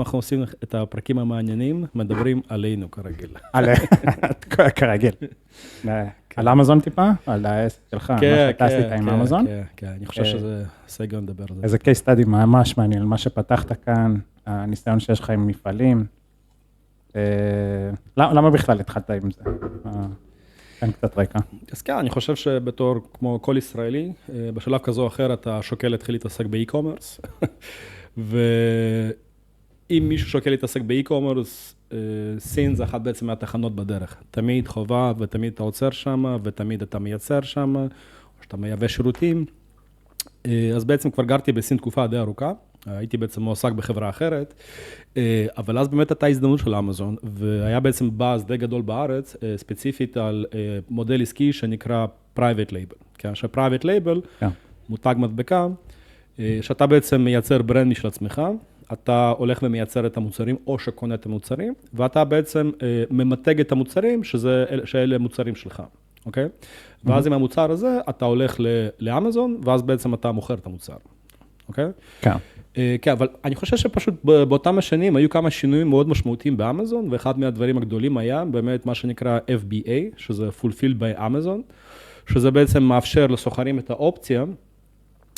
אנחנו עושים את הפרקים המעניינים, מדברים עלינו כרגיל. כרגיל. על אמזון טיפה? על העסק שלך, מה שאתה עשית עם אמזון? כן, אני חושב שזה סגר לדבר על זה. איזה case study ממש מעניין, מה שפתחת כאן, הניסיון שיש לך עם מפעלים. למה בכלל התחלת עם זה? כאן קצת רקע. אז כן, אני חושב שבתור, כמו כל ישראלי, בשלב כזו או אחר אתה שוקל להתחיל להתעסק באי-קומרס. ואם מישהו שוקל להתעסק באי-קומרס, סין זה אחת בעצם מהתחנות בדרך. תמיד חובה ותמיד אתה עוצר שם, ותמיד אתה מייצר שם, או שאתה מייבא שירותים. אז בעצם כבר גרתי בסין תקופה די ארוכה. הייתי בעצם מועסק בחברה אחרת, אבל אז באמת הייתה הזדמנות של אמזון, והיה בעצם באז די גדול בארץ, ספציפית על מודל עסקי שנקרא private label. כן, ש-private label, מותג מדבקה, שאתה בעצם מייצר ברנד משל עצמך, אתה הולך ומייצר את המוצרים או שקונה את המוצרים, ואתה בעצם ממתג את המוצרים שאלה מוצרים שלך, אוקיי? ואז עם המוצר הזה, אתה הולך לאמזון, ואז בעצם אתה מוכר את המוצר, אוקיי? כן. כן, אבל אני חושב שפשוט באותם השנים היו כמה שינויים מאוד משמעותיים באמזון, ואחד מהדברים הגדולים היה באמת מה שנקרא FBA, שזה Fulfilled by Amazon, שזה בעצם מאפשר לסוחרים את האופציה,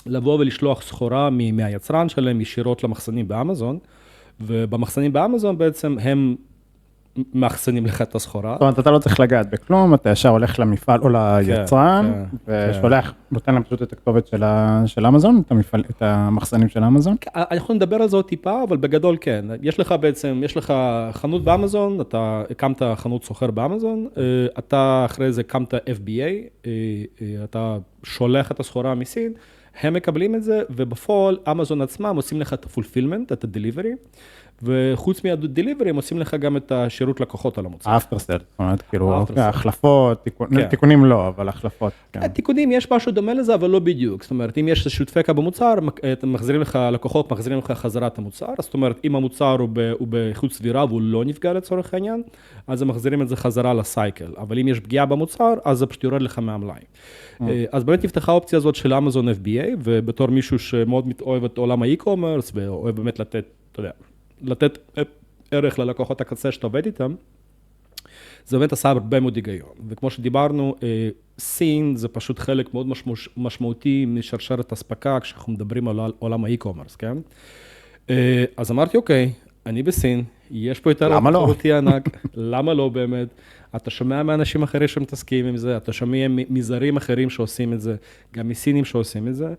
לבוא ולשלוח סחורה מהיצרן שלהם ישירות למחסנים באמזון, ובמחסנים באמזון בעצם הם מאחסנים לך את הסחורה. זאת אומרת, אתה לא צריך לגעת בכלום, אתה ישר הולך למפעל או ליצרן, ושולח, נותן להם פשוט את הכתובת של אמזון, את המחסנים של אמזון. אנחנו נדבר על זה עוד טיפה, אבל בגדול כן. יש לך בעצם, יש לך חנות באמזון, אתה הקמת חנות סוחר באמזון, אתה אחרי זה הקמת FBA, אתה שולח את הסחורה מסין, הם מקבלים את זה, ובפועל אמזון עצמם עושים לך את ה-fulfillment, את ה-delivery, וחוץ מה-delivery הם עושים לך גם את השירות לקוחות על המוצר. after sale, זאת אומרת, כאילו, החלפות, תיקונים לא, אבל החלפות. תיקונים, יש משהו דומה לזה, אבל לא בדיוק. זאת אומרת, אם יש איזשהו דפקה במוצר, מחזירים לך לקוחות, מחזירים לך חזרה את המוצר, זאת אומרת, אם המוצר הוא באיכות סבירה והוא לא נפגע לצורך העניין, אז הם מחזירים את זה חזרה לסייקל. אבל אם יש פגיעה במוצר, אז זה פשוט יורד לך מהמלאי. אז באמת נפתחה האופציה הזאת של אמזון FBA, ובתור מישהו שמאוד אוהב את עולם האי-קומרס, ואוהב באמת לתת, אתה יודע, לתת ערך ללקוחות הקצה שאתה עובד איתם, זה באמת עשה הרבה מאוד היגיון. וכמו שדיברנו, סין זה פשוט חלק מאוד משמעותי משרשרת הספקה, כשאנחנו מדברים על עולם האי-קומרס, כן? אז אמרתי, אוקיי, אני בסין, יש פה יותר תחרותי ענק, למה לא באמת? אתה שומע מאנשים אחרים שמתעסקים עם זה, אתה שומע מזרים אחרים שעושים את זה, גם מסינים שעושים את זה,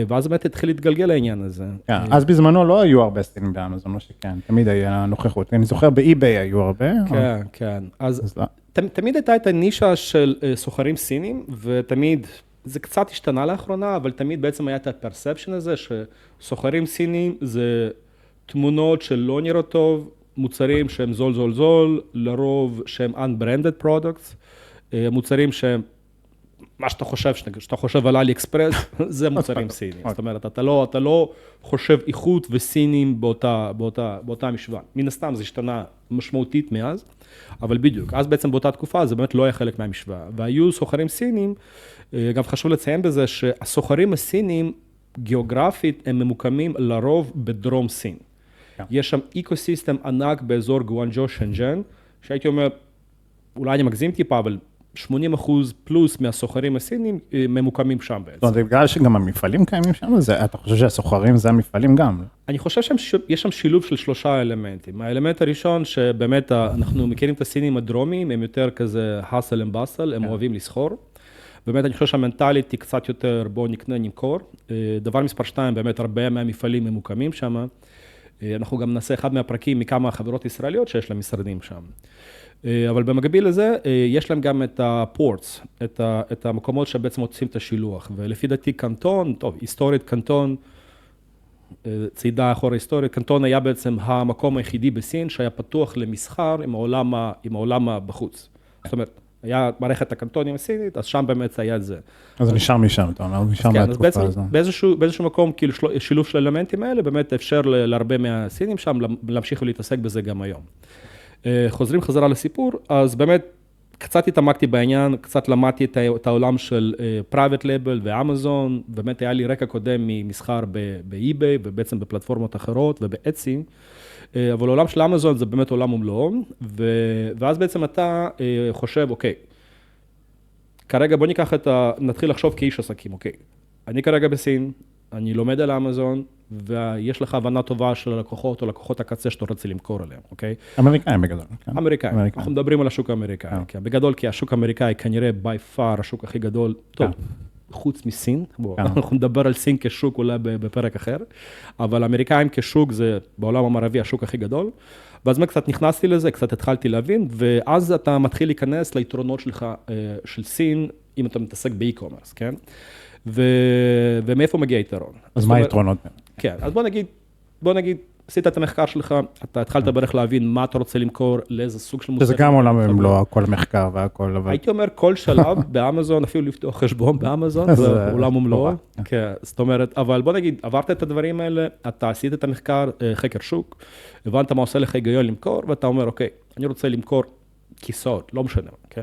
ואז באמת התחיל להתגלגל העניין הזה. אז בזמנו לא היו הרבה סינים באמזון, או שכן, תמיד היה נוכחות. אני זוכר באי-ביי היו הרבה. כן, כן. אז תמיד הייתה את הנישה של סוחרים סינים, ותמיד, זה קצת השתנה לאחרונה, אבל תמיד בעצם היה את הפרספשן הזה, שסוחרים סינים זה תמונות שלא נראות טוב, מוצרים שהם זול זול זול, לרוב שהם unbranded products, מוצרים שהם, מה שאתה חושב על אלי אקספרס, זה מוצרים סינים. זאת אומרת, אתה לא חושב איכות וסינים באותה משוואה. מן הסתם זה השתנה משמעותית מאז, אבל בדיוק. אז בעצם באותה תקופה זה באמת לא היה חלק מהמשוואה. והיו סוחרים סינים, גם חשוב לציין בזה שהסוחרים הסינים, גיאוגרפית, הם ממוקמים לרוב בדרום סין. יש שם אקוסיסטם ענק באזור גואנג'ו, שנג'ן, שהייתי אומר, אולי אני מגזים טיפה, אבל 80% פלוס מהסוחרים הסינים ממוקמים שם בעצם. זאת אומרת, זה בגלל שגם המפעלים קיימים שם, אתה חושב שהסוחרים זה המפעלים גם? אני חושב שיש שם שילוב של 3 אלמנטים. האלמנט הראשון, שבאמת אנחנו מכירים את הסינים הדרומיים, הם יותר כזה הסל and בסל, הם אוהבים לסחור. באמת אני חושב שהמנטלית היא קצת יותר בוא נקנה, נמכור. דבר מספר 2, באמת הרבה מהמפעלים ממוקמים שם. אנחנו גם נעשה אחד מהפרקים מכמה חברות ישראליות שיש להם משרדים שם. אבל במקביל לזה, יש להם גם את הפורטס, את המקומות שבעצם מוצאים את השילוח. ולפי דעתי קנטון, טוב, היסטורית קנטון, צעידה אחורה היסטורית, קנטון היה בעצם המקום היחידי בסין שהיה פתוח למסחר עם העולם בחוץ. זאת אומרת, היה מערכת הקנטונים הסינית, אז שם באמת היה את זה. אז זה נשאר משם, אתה אומר, נשאר מהתקופה הזו. באיזשהו מקום, כאילו שילוב של האלמנטים האלה, באמת אפשר להרבה מהסינים שם להמשיך ולהתעסק בזה גם היום. חוזרים חזרה לסיפור, אז באמת קצת התעמקתי בעניין, קצת למדתי את העולם של private label ואמזון, באמת היה לי רקע קודם ממסחר באי-ביי, ובעצם בפלטפורמות אחרות ובאצי, אבל העולם של אמזון זה באמת עולם ומלואו, ואז בעצם אתה חושב, אוקיי, כרגע בוא נתחיל לחשוב כאיש עסקים, אוקיי, אני כרגע בסין, אני לומד על אמזון, ויש לך הבנה טובה של הלקוחות או לקוחות הקצה שאתה רוצה למכור עליהם, אוקיי? אמריקאים בגדול. אמריקאים, אנחנו מדברים על השוק האמריקאי, בגדול כי השוק האמריקאי כנראה by far השוק הכי גדול, טוב, חוץ מסין, אנחנו נדבר על סין כשוק אולי בפרק אחר, אבל האמריקאים כשוק זה בעולם המערבי השוק הכי גדול, ואז קצת נכנסתי לזה, קצת התחלתי להבין, ואז אתה מתחיל להיכנס ליתרונות שלך של סין, אם אתה מתעסק באי-קומרס, כן? ומאיפה מגיע יתרון? אז מה היתרונות? כן, אז בוא נגיד, עשית את המחקר שלך, אתה התחלת בערך להבין מה אתה רוצה למכור, לאיזה סוג של מוצר. שזה גם עולם לא כל המחקר והכל. הייתי אומר, כל שלב באמזון, אפילו לפתוח חשבון באמזון, זה עולם ומלואו. כן, זאת אומרת, אבל בוא נגיד, עברת את הדברים האלה, אתה עשית את המחקר, חקר שוק, הבנת מה עושה לך היגיון למכור, ואתה אומר, אוקיי, אני רוצה למכור כיסאות, לא משנה, כן?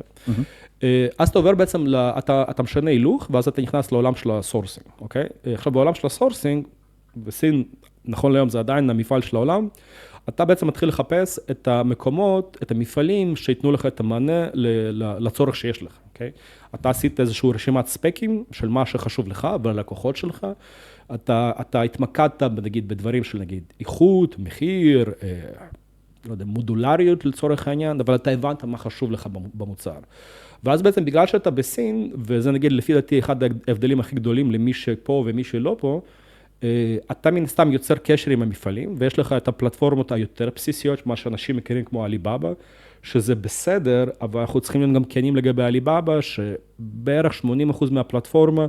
אז אתה עובר בעצם, אתה משנה הילוך, ואז אתה נכנס לעולם של הסורסינג, אוקיי? עכשיו, בעולם של הסורסינג, בסין, נכון להיום זה עדיין המפעל של העולם, אתה בעצם מתחיל לחפש את המקומות, את המפעלים שיתנו לך את המענה לצורך שיש לך, אוקיי? אתה עשית איזושהי רשימת ספקים של מה שחשוב לך וללקוחות שלך, אתה התמקדת, נגיד, בדברים של, נגיד, איכות, מחיר, לא יודע, מודולריות לצורך העניין, אבל אתה הבנת מה חשוב לך במוצר. ואז בעצם בגלל שאתה בסין, וזה נגיד לפי דעתי אחד ההבדלים הכי גדולים למי שפה ומי שלא פה, אתה מן סתם יוצר קשר עם המפעלים, ויש לך את הפלטפורמות היותר בסיסיות, מה שאנשים מכירים כמו עליבאבא, שזה בסדר, אבל אנחנו צריכים להיות גם כנים לגבי עליבאבא, שבערך 80% מהפלטפורמה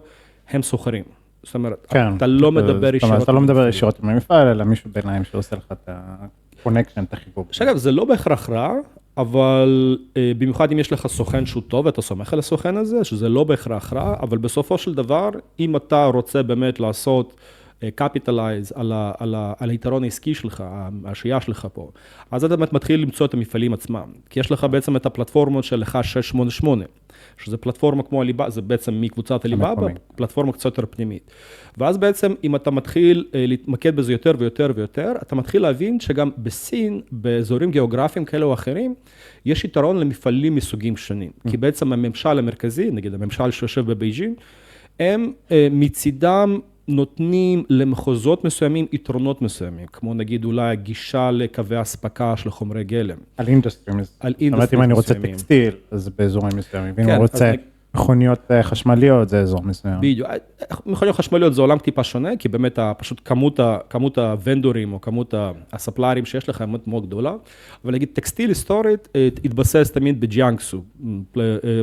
הם סוחרים. זאת אומרת, אתה לא מדבר ישירות. אתה לא מדבר ישירות עם המפעל, אלא מישהו ביניים שעושה לך את הקונקשן, את החיבור. שאגב, זה לא בהכרח רע, אבל במיוחד אם יש לך סוכן שהוא טוב, ואתה סומך על הסוכן הזה, שזה לא בהכרח רע, אבל בסופו של דבר, אם אתה רוצה באמת לעשות capitalize על היתרון העסקי שלך, השהייה שלך פה, אז אתה באמת מתחיל למצוא את המפעלים עצמם, כי יש לך בעצם את הפלטפורמות של 1688, שזה פלטפורמה כמו עליבאבא, זה בעצם מקבוצת עליבאבא, פלטפורמה קצת יותר פנימית. ואז בעצם, אם אתה מתחיל להתמקד בזה יותר ויותר ויותר, אתה מתחיל להבין שגם בסין, באזורים גיאוגרפיים כאלה או אחרים, יש יתרון למפעלים מסוגים שונים. כי בעצם הממשל המרכזי, נגיד הממשל שיושב בבייג'ין, הם מצידם נותנים למחוזות מסוימים יתרונות מסוימים, כמו נגיד אולי גישה לקווי הספקה של חומרי גלם. על אינדסטרים. זאת אומרת, אם אני רוצה טקסטיל, אז באזורים מסוימים. ואם אני רוצה מכוניות חשמליות, זה אזור מסוים. בדיוק. מכוניות חשמליות זה עולם טיפה שונה, כי באמת פשוט כמות הוונדורים או כמות הספליירים שיש לך היא מאוד גדולה. אבל נגיד טקסטיל היסטורית התבסס תמיד בג'יאנגסו,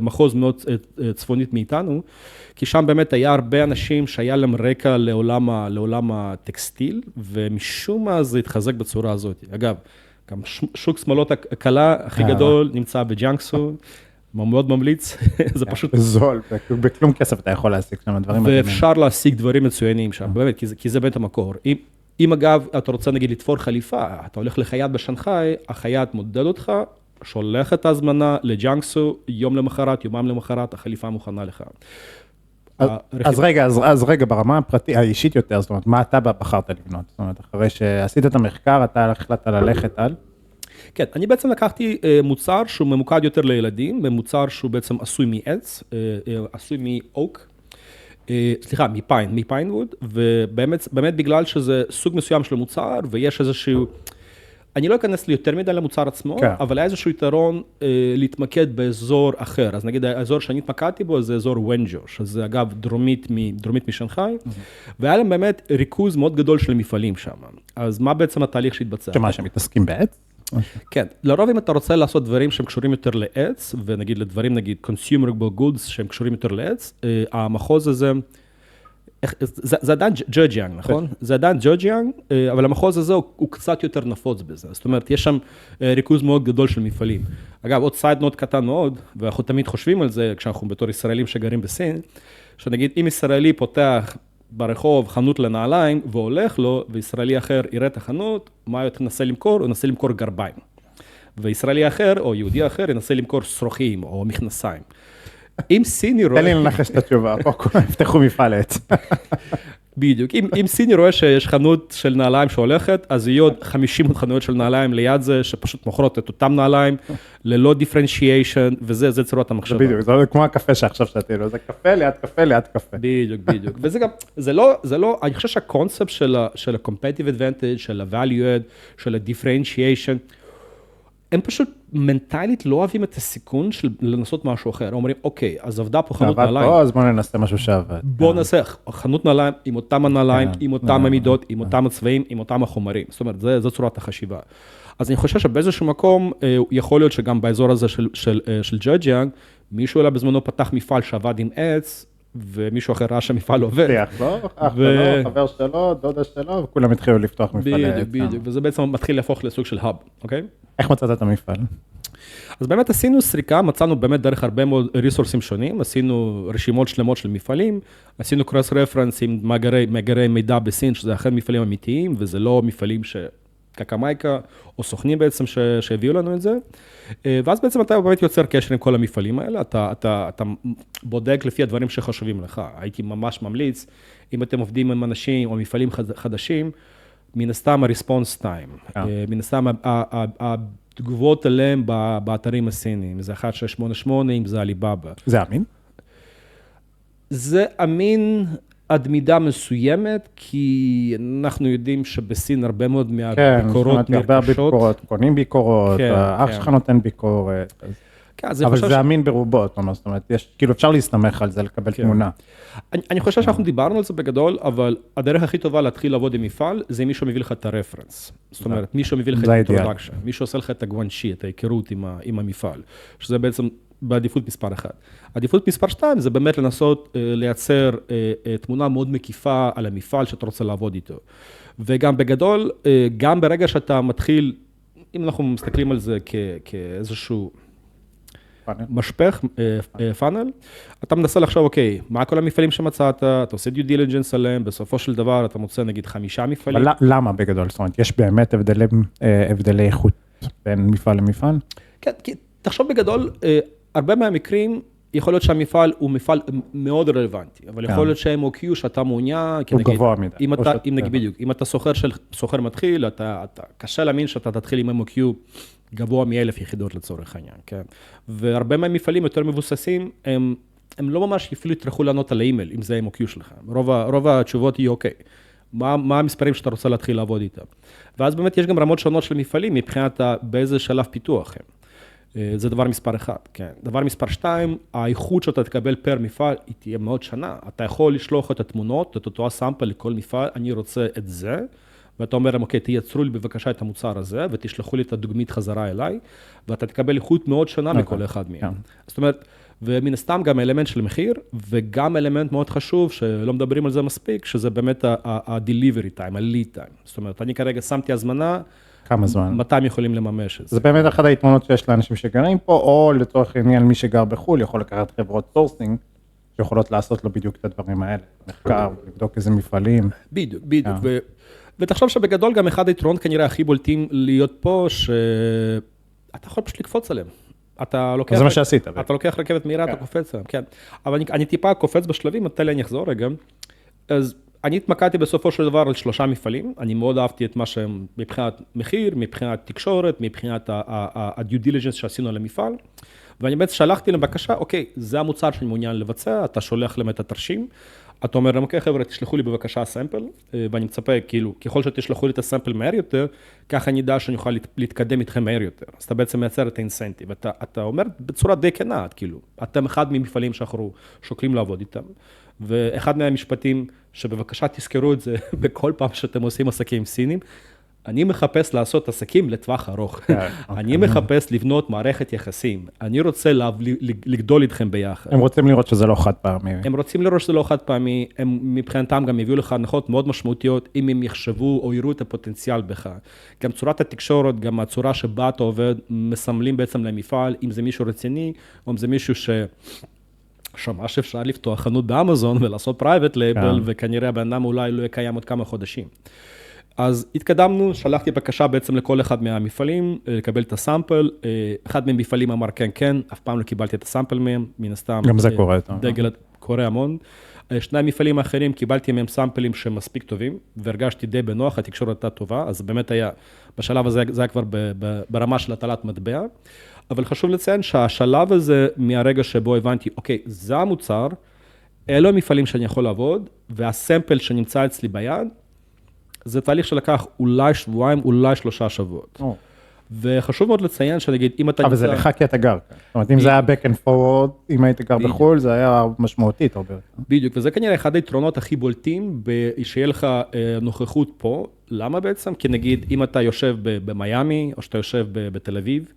מחוז מאוד צפונית מאיתנו, כי שם באמת היה הרבה אנשים שהיה להם רקע לעולם הטקסטיל, ומשום מה זה התחזק בצורה הזאת. אגב, גם שוק שמאלות הקלה הכי גדול נמצא בג'יאנגסו, מאוד ממליץ, זה פשוט זול, בכלום כסף אתה יכול להשיג שם דברים מדהימים. ואפשר להשיג דברים מצוינים שם, באמת, כי זה באמת המקור. אם אגב, אתה רוצה נגיד לתפור חליפה, אתה הולך לחייט בשנגחאי, החייט מודד אותך, שולח את ההזמנה לג'יאנגסו, יום למחרת, יומיים למחרת, החליפה מוכנה לך. אז רגע, ברמה הפרטית, האישית יותר, זאת אומרת, מה אתה בחרת לבנות? זאת אומרת, אחרי שעשית את המחקר, אתה החלטת ללכת על? כן, אני בעצם לקחתי מוצר שהוא ממוקד יותר לילדים, במוצר שהוא בעצם עשוי מעץ, עשוי מאוק, סליחה, מפיינווד, ובאמת בגלל שזה סוג מסוים של מוצר, ויש איזשהו, אני לא אכנס לי יותר מדי למוצר עצמו, אבל היה איזשהו יתרון להתמקד באזור אחר. אז נגיד, האזור שאני התמקדתי בו זה אזור ונג'ו, שזה אגב דרומית משנגחאי, והיה להם באמת ריכוז מאוד גדול של מפעלים שם. אז מה בעצם התהליך שהתבצע? שמה, שמתעסקים בעץ? כן, לרוב אם אתה רוצה לעשות דברים שהם קשורים יותר לעץ, ונגיד לדברים, נגיד, consumable goods שהם קשורים יותר לעץ, המחוז הזה, זה עדיין ג'וג'יאנג, נכון? זה עדיין ג'וג'יאנג, אבל המחוז הזה הוא קצת יותר נפוץ בזה. זאת אומרת, יש שם ריכוז מאוד גדול של מפעלים. אגב, עוד סייד נוט קטן מאוד, ואנחנו תמיד חושבים על זה, כשאנחנו בתור ישראלים שגרים בסין, שנגיד, אם ישראלי פותח ברחוב חנות לנעליים, והולך לו, וישראלי אחר יראה את החנות, מה הוא ינסה למכור? הוא ינסה למכור גרביים. וישראלי אחר או יהודי אחר ינסה למכור שרוכים או מכנסיים. אם סיני רואה... תן לי לנחש את התשובה, פה יפתחו מפעל עץ. בדיוק, אם סיני רואה שיש חנות של נעליים שהולכת, אז יהיו עוד 50 חנויות של נעליים ליד זה, שפשוט מוכרות את אותם נעליים, ללא דיפרנציאשן, וזה צורת המחשבה. בדיוק, זה כמו הקפה שעכשיו שתהיה, זה קפה ליד קפה ליד קפה. בדיוק. וזה גם, זה לא, אני חושב שהקונספט של ה-competitive advantage, של ה-value add, של ה-differentiation, הם פשוט מנטלית לא אוהבים את הסיכון של לנסות משהו אחר. אומרים, אוקיי, אז עבדה פה חנות נעליים. אז בוא ננסה משהו שעבד. בוא ננסה חנות נעליים עם אותם הנעליים, עם אותם המידות, עם אותם הצבעים, עם אותם החומרים. זאת אומרת, זו צורת החשיבה. אז אני חושב שבאיזשהו מקום, יכול להיות שגם באזור הזה של ג'רג'יאנג, מישהו אלה בזמנו פתח מפעל שעבד עם עץ, ומישהו אחר ראה שהמפעל עובד. אח שלו, חבר שלו, דודה שלו, וכולם התחילו לפתוח מפעל עץ. בדיוק, וזה בעצם מתחיל להפוך לסוג של hub, אוקיי? איך מצאת את המפעל? אז באמת עשינו סריקה, מצאנו באמת דרך הרבה מאוד ריסורסים שונים, עשינו רשימות שלמות של מפעלים, עשינו קרוס רפרנס עם מאגרי מידע בסין, שזה אכן מפעלים אמיתיים, וזה לא מפעלים קקמייקה, או סוכנים בעצם שהביאו לנו את זה. ואז בעצם אתה באמת יוצר קשר עם כל המפעלים האלה, אתה בודק לפי הדברים שחשובים לך. הייתי ממש ממליץ, אם אתם עובדים עם אנשים או מפעלים חדשים, מן הסתם ה-response time, מן הסתם התגובות עליהם באתרים הסיניים, זה 1688, אם זה אליבאבא. זה אמין? זה אמין עד מידה מסוימת, כי אנחנו יודעים שבסין הרבה מאוד מהביקורות נרכשות. כן, הרבה ביקורות, קונים ביקורות, האח שלך נותן ביקורת. אבל זה אמין ברובו, זאת אומרת, כאילו אפשר להסתמך על זה, לקבל תמונה. אני חושב שאנחנו דיברנו על זה בגדול, אבל הדרך הכי טובה להתחיל לעבוד עם מפעל, זה מישהו מביא לך את הרפרנס. זאת אומרת, מישהו מביא לך את האינטרודקשן, מישהו עושה לך את הגוונשי, את ההיכרות עם המפעל, שזה בעצם בעדיפות מספר 1. עדיפות מספר 2 זה באמת לנסות לייצר תמונה מאוד מקיפה על המפעל שאתה רוצה לעבוד איתו. וגם בגדול, גם ברגע שאתה מתחיל, אם אנחנו מסתכלים על זה כאיזשהו משפך, פאנל, אתה מנסה לחשוב, אוקיי, מה כל המפעלים שמצאת, אתה עושה דיו דיליג'נס עליהם, בסופו של דבר אתה מוצא נגיד 5 מפעלים. אבל למה בגדול? זאת אומרת, יש באמת הבדלי איכות בין מפעל למפעל? כן, כי תחשוב בגדול, הרבה מהמקרים, יכול להיות שהמפעל הוא מפעל מאוד רלוונטי, אבל יכול להיות שה-MOQ שאתה מעוניין, הוא גבוה מדי. אם אתה סוחר מתחיל, קשה להאמין שאתה תתחיל עם MOQ גבוה מ1,000 יחידות לצורך העניין, כן? והרבה מהמפעלים יותר מבוססים, הם לא ממש אפילו יטרחו לענות על האימייל, אם זה ה-MOQ שלך. רוב התשובות יהיו אוקיי. מה המספרים שאתה רוצה להתחיל לעבוד איתם? ואז באמת יש גם רמות שונות של מפעלים, מבחינת באיזה שלב פיתוח הם. זה דבר מספר 1, כן. דבר מספר 2, האיכות שאתה תקבל פר מפעל, היא תהיה מאוד שונה. אתה יכול לשלוח את התמונות, את אותו הסמפל לכל מפעל, אני רוצה את זה, ואתה אומר להם, אוקיי, תייצרו לי בבקשה את המוצר הזה, ותשלחו לי את הדוגמית חזרה אליי, ואתה תקבל איכות מאוד שונה מכל אחד מהם. זאת אומרת, ומן הסתם גם אלמנט של מחיר, וגם אלמנט מאוד חשוב, שלא מדברים על זה מספיק, שזה באמת ה-delivery time, ה-lead time. זאת אומרת, אני כרגע שמתי הזמנה, כמה זמן? מתי הם יכולים לממש את זה? זה באמת אחד היתרונות שיש לאנשים שגרים פה, או לצורך עניין מי שגר בחו"ל, יכול לקחת חברות סורסינג, שיכולות לעשות לו בדיוק את הדברים האלה, מחקר, לבדוק איזה מפעלים. בדיוק. ותחשוב שבגדול גם אחד היתרונות כנראה הכי בולטים להיות פה, שאתה יכול פשוט לקפוץ עליהם. זה מה שעשית. אתה לוקח רכבת מהירה, אתה קופץ עליהם, כן. אבל אני טיפה קופץ בשלבים, מתי אני אחזור רגע. אז אני התמקדתי בסופו של דבר על 3 מפעלים, אני מאוד אהבתי את מה שהם מבחינת מחיר, מבחינת תקשורת, מבחינת ה-due diligence שעשינו על המפעל, ואני בעצם שלחתי להם בקשה, אוקיי, זה המוצר שאני מעוניין לבצע, אתה שולח להם את התרשים, אתה אומר להם, אוקיי חבר'ה, תשלחו לי בבקשה סמפל, ואני מצפה, כאילו, ככל שתשלחו לי את הסמפל מהר יותר, ככה אני יודע שאני אוכל להתקדם איתכם מהר יותר. אז אתה בעצם מייצר את האינסנטיב, אתה אומר בצורה די כנה, כאילו, אתם אחד ממפעלים שאנחנו שוקלים לעבוד איתם, ואחד מהמשפטים שבבקשה תזכרו את זה בכל פעם שאתם עושים עסקים סינים, אני מחפש לעשות עסקים לטווח ארוך. אני מחפש לבנות מערכת יחסים. אני רוצה לגדול איתכם ביחד. הם רוצים לראות שזה לא חד פעמי. הם רוצים לראות שזה לא חד פעמי. הם מבחינתם גם יביאו לך הנחות מאוד משמעותיות, אם הם יחשבו או יראו את הפוטנציאל בך. גם צורת התקשורת, גם הצורה שבה אתה עובד, מסמלים בעצם למפעל, אם זה מישהו רציני, או אם זה מישהו שמע שאפשר לפתוח חנות באמזון ולעשות פרייבט לייבל, וכנראה הבן אדם אולי לא יקיים עוד כמה חודשים. אז התקדמנו, שלחתי בקשה בעצם לכל אחד מהמפעלים, לקבל את הסאמפל, אחד מהמפעלים אמר כן, כן, אף פעם לא קיבלתי את הסאמפל מהם, מן הסתם. גם זה קורה. דגל קורה המון. שני המפעלים האחרים, קיבלתי מהם סאמפלים שהם מספיק טובים, והרגשתי די בנוח, התקשורת הייתה טובה, אז באמת היה, בשלב הזה זה היה כבר ברמה של הטלת מטבע, אבל חשוב לציין שהשלב הזה, מהרגע שבו הבנתי, אוקיי, זה המוצר, אלו המפעלים שאני יכול לעבוד, והסמפל שנמצא אצלי ביד, זה תהליך שלקח אולי שבועיים, אולי 3 שבועות. וחשוב מאוד לציין שנגיד, אם אתה אבל זה לך כי אתה גר. זאת אומרת, אם זה היה back and forward, אם היית גר בחו"ל, זה היה משמעותית הרבה. בדיוק, וזה כנראה אחד היתרונות הכי בולטים, שיהיה לך נוכחות פה. למה בעצם? כי נגיד, אם אתה יושב במיימי, או שאתה יושב בתל אביב,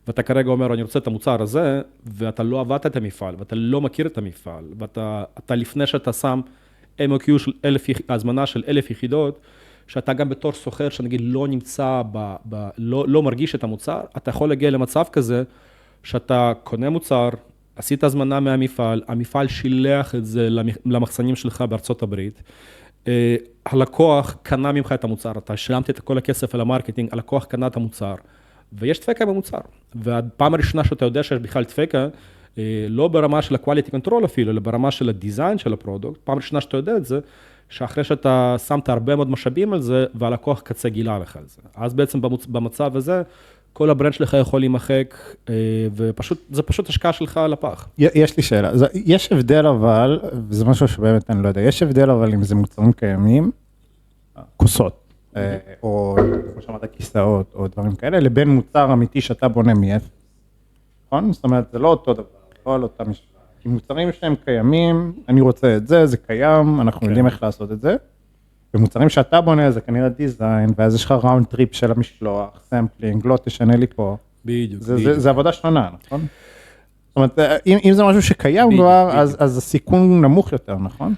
ואתה כרגע אומר, אני רוצה את המוצר הזה, ואתה לא עבדת את המפעל, ואתה לא מכיר את המפעל, ואתה לפני שאתה שם MOQ של הזמנה של 1,000 יחידות, שאתה גם בתור סוחר, שנגיד לא נמצא, לא מרגיש את המוצר, אתה יכול להגיע למצב כזה, שאתה קונה מוצר, עשית הזמנה מהמפעל, המפעל שילח את זה למחסנים שלך בארצות הברית, הלקוח קנה ממך את המוצר, אתה שילמת את כל הכסף על המרקטינג, הלקוח קנה את המוצר, ויש דפקה במוצר. והפעם הראשונה שאתה יודע שיש בכלל דפקה, לא ברמה של ה-quality control אפילו, אלא ברמה של הדיזיין של הפרודוקט, פעם ראשונה שאתה יודע את זה, שאחרי שאתה שמת הרבה מאוד משאבים על זה, והלקוח קצה גילה לך על זה. אז בעצם במצב הזה, כל הברנד שלך יכול להימחק, וזה פשוט השקעה שלך על הפח. יש לי שאלה, יש הבדל אבל, וזה משהו שבאמת אני לא יודע, יש הבדל אבל אם זה מוצרים קיימים, כוסות, או כמו שאמרת, כיסאות, או דברים כאלה, לבין מוצר אמיתי שאתה בונה מאפס. נכון? זאת אומרת, זה לא אותו דבר, לא על אותה משוואה. כי מוצרים שהם קיימים, אני רוצה את זה, זה קיים, אנחנו יודעים איך לעשות את זה. ומוצרים שאתה בונה, זה כנראה דיזיין, ואז יש לך ראונד טריפ של המשלוח, סמפלינג, לא תשנה לי פה. בדיוק. זה עבודה שונה, נכון? זאת אומרת, אם זה משהו שקיים כבר, אז הסיכון נמוך יותר, נכון?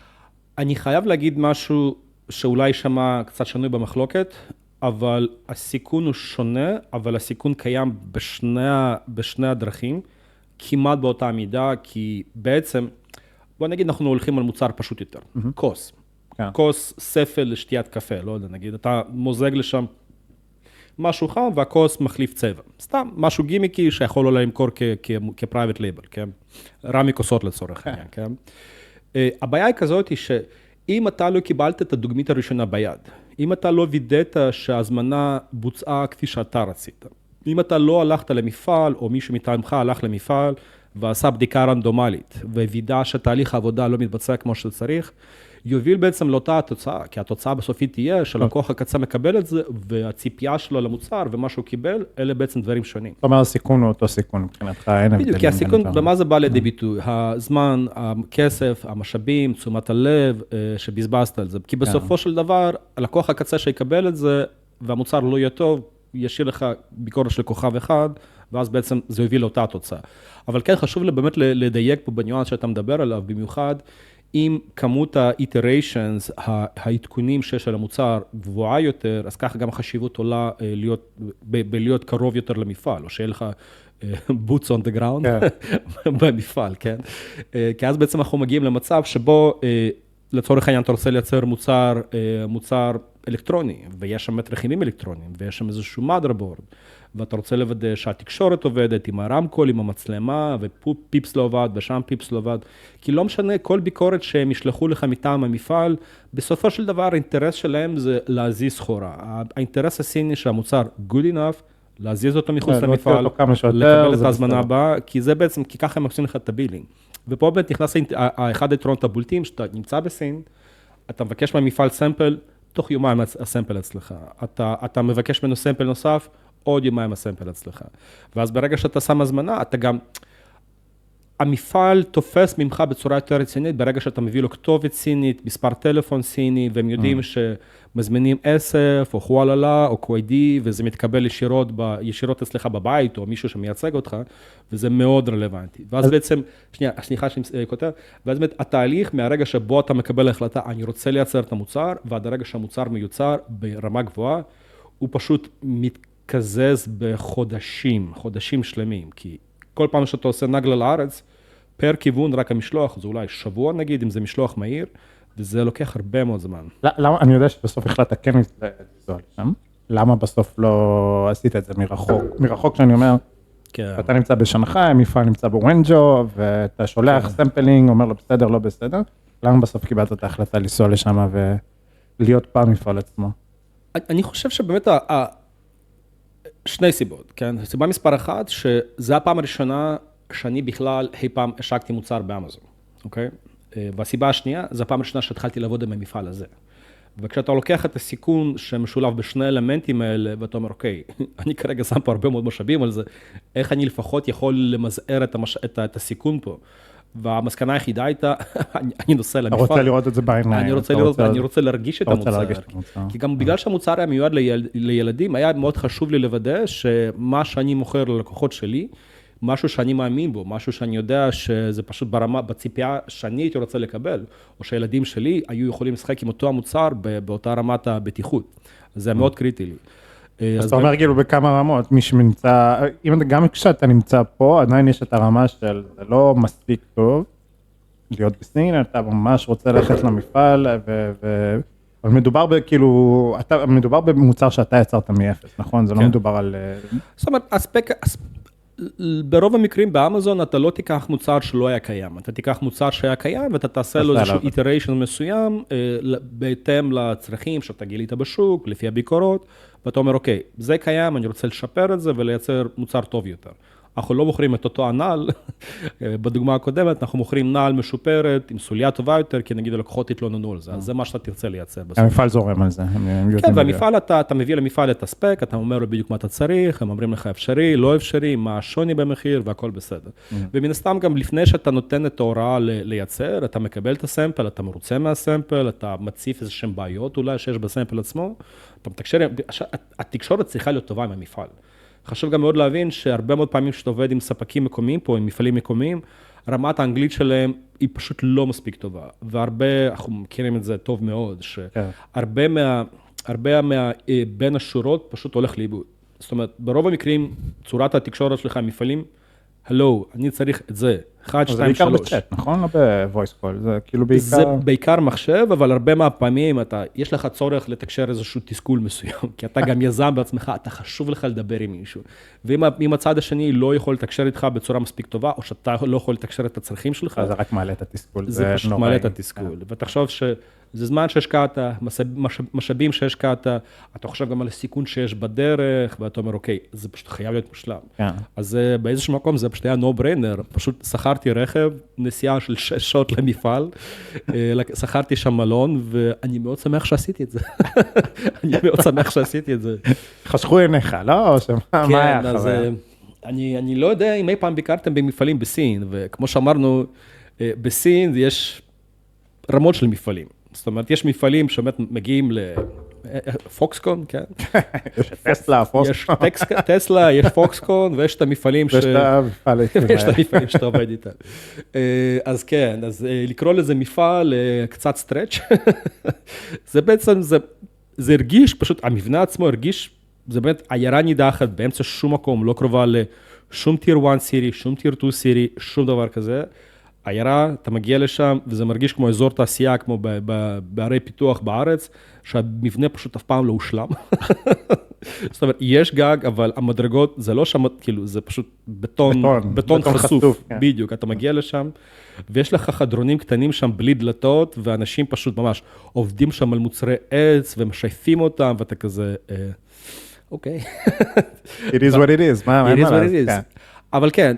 אני חייב להגיד משהו שאולי שמע קצת שנוי במחלוקת, אבל הסיכון הוא שונה, אבל הסיכון קיים בשני הדרכים, כמעט באותה מידה, כי בעצם, בוא נגיד, אנחנו הולכים על מוצר פשוט יותר, כוס. כוס ספל לשתיית קפה, לא יודע, נגיד, אתה מוזג לשם משהו חם, והכוס מחליף צבע. סתם, משהו גימיקי שיכול אולי למכור כפרייבט לייבל, כן? רמי כוסות לצורך העניין, כן? הבעיה היא כזאת היא שאם אתה לא קיבלת את הדוגמית הראשונה ביד, אם אתה לא וידאת שההזמנה בוצעה כפי שאתה רצית, אם אתה לא הלכת למפעל, או מישהו מטעמך הלך למפעל, ועשה בדיקה רנדומלית, ווידא שתהליך העבודה לא מתבצע כמו שצריך, יוביל בעצם לאותה התוצאה, כי התוצאה בסופית תהיה שלקוח הקצה מקבל את זה, והציפייה שלו למוצר ומה שהוא קיבל, אלה בעצם דברים שונים. זאת אומרת, הסיכון הוא אותו סיכון מבחינתך, אין הבדלים. בדיוק, כי הסיכון, במה זה בא לידי ביטוי? הזמן, הכסף, המשאבים, תשומת הלב שבזבזת על זה. כי בסופו של דבר, הלקוח הקצה שיקבל את זה, והמוצר לא יהיה טוב, ישאיר לך ביקורת של כוכב אחד, ואז בעצם זה יוביל לאותה התוצאה. אבל כן חשוב לי באמת לדייק פה בניואנס שאתה מדבר עליו, במיוחד אם כמות ה-iterations, העדכונים שיש על המוצר גבוהה יותר, אז ככה גם החשיבות עולה להיות קרוב יותר למפעל, או שיהיה לך boots on the ground במפעל, כן? כי אז בעצם אנחנו מגיעים למצב שבו, לצורך העניין, אתה רוצה לייצר מוצר אלקטרוני, ויש שם רכיבים אלקטרוניים, ויש שם איזשהו motherboard, ואתה רוצה לוודא שהתקשורת עובדת עם הרמקול, עם המצלמה, ופיפס לא עובד, ושם פיפס לא עובד. כי לא משנה, כל ביקורת שהם ישלחו לך מטעם המפעל, בסופו של דבר האינטרס שלהם זה להזיז סחורה. האינטרס הסיני שהמוצר good enough, להזיז אותו מחוץ למפעל, לקבל את ההזמנה הבאה, כי זה בעצם, כי ככה הם עושים לך את הבילינג. ופה באמת נכנס אחד היתרונות הבולטים, שאתה נמצא בסין, אתה מבקש מהמפעל סמפל, תוך יומיים הסמפל אצלך. אתה מבקש ממנו סמפל נוסף, עוד יומיים הסמפל אצלך. ואז ברגע שאתה שם הזמנה, אתה גם, המפעל תופס ממך בצורה יותר רצינית, ברגע שאתה מביא לו כתובת סינית, מספר טלפון סיני, והם יודעים שמזמינים אסף, או חואללה, או קווידי, וזה מתקבל ישירות אצלך בבית, או מישהו שמייצג אותך, וזה מאוד רלוונטי. ואז בעצם, סליחה שאני כותב, ואז באמת התהליך מהרגע שבו אתה מקבל החלטה, אני רוצה לייצר את המוצר, ועד הרגע שהמוצר מיוצר ברמה גבוהה, הוא פשוט מתקזז חודשים שלמים, כי כל פעם שאתה עושה נגלה לארץ, פר כיוון רק המשלוח, זה אולי שבוע נגיד, אם זה משלוח מהיר, וזה לוקח הרבה מאוד זמן. למה, אני יודע שבסוף החלטת כן לנסוע לשם, למה בסוף לא עשית את זה מרחוק? מרחוק שאני אומר, אתה נמצא בשנחאי, המפעל נמצא בוונג'ו, ואתה שולח סמפלינג, אומר לו בסדר, לא בסדר, למה בסוף קיבלת את ההחלטה לנסוע לשם ולהיות פעם מפעל עצמו? אני חושב שבאמת שני סיבות, כן? סיבה מספר אחת, שזה הפעם הראשונה שאני בכלל אי פעם השקתי מוצר באמזון, אוקיי? והסיבה השנייה, זה הפעם הראשונה שהתחלתי לעבוד עם המפעל הזה. וכשאתה לוקח את הסיכון שמשולב בשני אלמנטים האלה, ואתה אומר, אוקיי, אני כרגע שם פה הרבה מאוד משאבים על זה, איך אני לפחות יכול למזער את הסיכון פה? והמסקנה היחידה הייתה, אני נוסע למפעל. אתה רוצה לראות את זה בעיניים. אני רוצה להרגיש את המוצר. כי גם בגלל שהמוצר היה מיועד לילדים, היה מאוד חשוב לי לוודא שמה שאני מוכר ללקוחות שלי, משהו שאני מאמין בו, משהו שאני יודע שזה פשוט בציפייה שאני הייתי רוצה לקבל, או שהילדים שלי היו יכולים לשחק עם אותו המוצר באותה רמת הבטיחות. זה מאוד קריטי לי. אז אתה אומר כאילו בכמה רמות, מי שנמצא, גם כשאתה נמצא פה, עדיין יש את הרמה של זה לא מספיק טוב להיות בסין, אתה ממש רוצה ללכת למפעל, אבל מדובר במוצר שאתה יצרת מאפס, נכון? זה לא מדובר על... זאת אומרת, ברוב המקרים באמזון אתה לא תיקח מוצר שלא היה קיים, אתה תיקח מוצר שהיה קיים ואתה תעשה לו איזשהו איטריישן מסוים בהתאם לצרכים שאתה גילית בשוק, לפי הביקורות, ואתה אומר אוקיי, זה קיים, אני רוצה לשפר את זה ולייצר מוצר טוב יותר. אנחנו לא מוכרים את אותו הנעל, בדוגמה הקודמת אנחנו מוכרים נעל משופרת עם סוליה טובה יותר, כי נגיד הלקוחות התלוננו על זה, אז זה מה שאתה תרצה לייצר. המפעל זורם על זה. כן, והמפעל אתה מביא למפעל את הספק, אתה אומר לו בדיוק מה אתה צריך, הם אומרים לך אפשרי, לא אפשרי, מה השוני במחיר והכל בסדר. ומן הסתם גם לפני שאתה נותן את ההוראה לייצר, אתה מקבל את הסמפל, אתה מרוצה מהסמפל, אתה מציף איזשהם בעיות אולי שיש בסמפל עצמו, התקשורת צריכה להיות טובה עם המפעל. חשוב גם מאוד להבין שהרבה מאוד פעמים שאתה עובד עם ספקים מקומיים פה, עם מפעלים מקומיים, רמת האנגלית שלהם היא פשוט לא מספיק טובה. והרבה, אנחנו מכירים את זה טוב מאוד, שהרבה בין השורות פשוט הולך לאיבוד. זאת אומרת, ברוב המקרים, צורת התקשורת שלך, המפעלים, הלו, אני צריך את זה, 1, 2, 3. זה בעיקר בצ'אט, נכון? לא בוויס קול, זה כאילו בעיקר... זה בעיקר מחשב, אבל הרבה מהפעמים יש לך צורך לתקשר איזשהו תסכול מסוים, כי אתה גם יזם בעצמך, אתה חשוב לך לדבר עם מישהו. ואם הצד השני לא יכול לתקשר איתך בצורה מספיק טובה, או שאתה לא יכול לתקשר את הצרכים שלך, זה רק מעלה את התסכול. זה פשוט מעלה את התסכול. ותחשוב שזה זמן שהשקעת, משאבים שהשקעת, אתה חושב גם על הסיכון שיש בדרך, ואתה אומר, אוקיי, זה פשוט חייב להיות מושלם. אז באיזשהו מקום זה פשוט היה no brainer, פשוט שכרתי רכב, נסיעה של 6 שעות למפעל, שכרתי שם מלון, ואני מאוד שמח שעשיתי את זה. אני מאוד שמח שעשיתי את זה. חשכו עיניך, לא? מה היה אחרי? אני לא יודע אם אי פעם ביקרתם במפעלים בסין, וכמו שאמרנו, בסין יש רמות של מפעלים. זאת אומרת, יש מפעלים שבאמת מגיעים לפוקסקון, כן? יש טסלה, פוקסקון. יש טסלה, יש פוקסקון, ויש את המפעלים ויש את המפעלים שאתה עובד איתם. אז כן, אז לקרוא לזה מפעל קצת סטרץ', זה בעצם, זה הרגיש, פשוט המבנה עצמו הרגיש, זה באמת עיירה נידחת באמצע שום מקום, לא קרובה לשום טיר 1 סירי, שום טיר 2 סירי, שום דבר כזה. עיירה, אתה מגיע לשם, וזה מרגיש כמו אזור תעשייה, כמו בערי פיתוח בארץ, שהמבנה פשוט אף פעם לא הושלם. זאת אומרת, יש גג, אבל המדרגות, זה לא שם, כאילו, זה פשוט בטון חשוף. בדיוק, אתה מגיע לשם, ויש לך חדרונים קטנים שם בלי דלתות, ואנשים פשוט ממש עובדים שם על מוצרי עץ, ומשייפים אותם, ואתה כזה, אוקיי. It is what it is. It is what it is. אבל כן,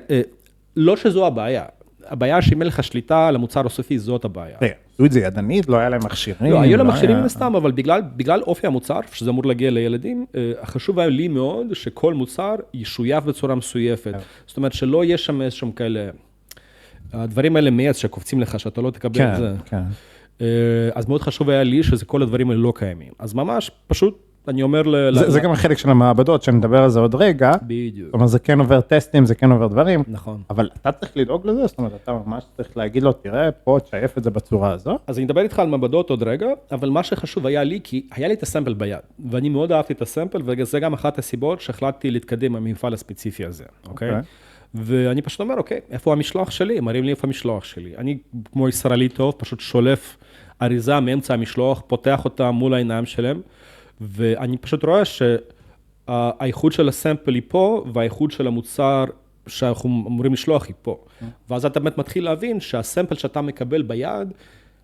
לא שזו הבעיה. הבעיה שאם אין לך שליטה על המוצר הסופי, זאת הבעיה. עשו את זה ידנית, לא היה להם מכשירים. לא, היו להם מכשירים מסתם, אבל בגלל אופי המוצר, שזה אמור להגיע לילדים, החשוב היה לי מאוד שכל מוצר ישויף בצורה מסויפת. זאת אומרת, שלא יש שם איזשהם כאלה, הדברים האלה מעץ שקופצים לך, שאתה לא תקבל את זה. אז מאוד חשוב היה לי שזה כל הדברים האלה לא קיימים. אז ממש פשוט, אני אומר זה גם החלק של המעבדות, שנדבר על זה עוד רגע. בדיוק. זאת אומרת, זה כן עובר טסטים, זה כן עובר דברים. נכון. אבל אתה צריך לדאוג לזה, זאת אומרת, אתה ממש צריך להגיד לו, תראה, פה תשייף את זה בצורה הזו. אז אני אדבר איתך על מעבדות עוד רגע, אבל מה שחשוב היה לי, כי היה לי את הסמפל ביד, ואני מאוד אהבתי את הסמפל, וזה גם אחת הסיבות שהחלטתי להתקדם במפעל הספציפי הזה, אוקיי? ואני פשוט אומר, אוקיי, איפה המשלוח שלי? מראים לי איפה המשלוח שלי. אני, כמו ישראלי טוב, פשוט שולף אריזה מאמצע המשלוח, פותח אותה מול העיניים שלהם, ואני פשוט רואה שהאיכות של הסמפל היא פה, והאיכות של המוצר שאנחנו אמורים לשלוח היא פה. ואז אתה באמת מתחיל להבין שהסמפל שאתה מקבל ביד,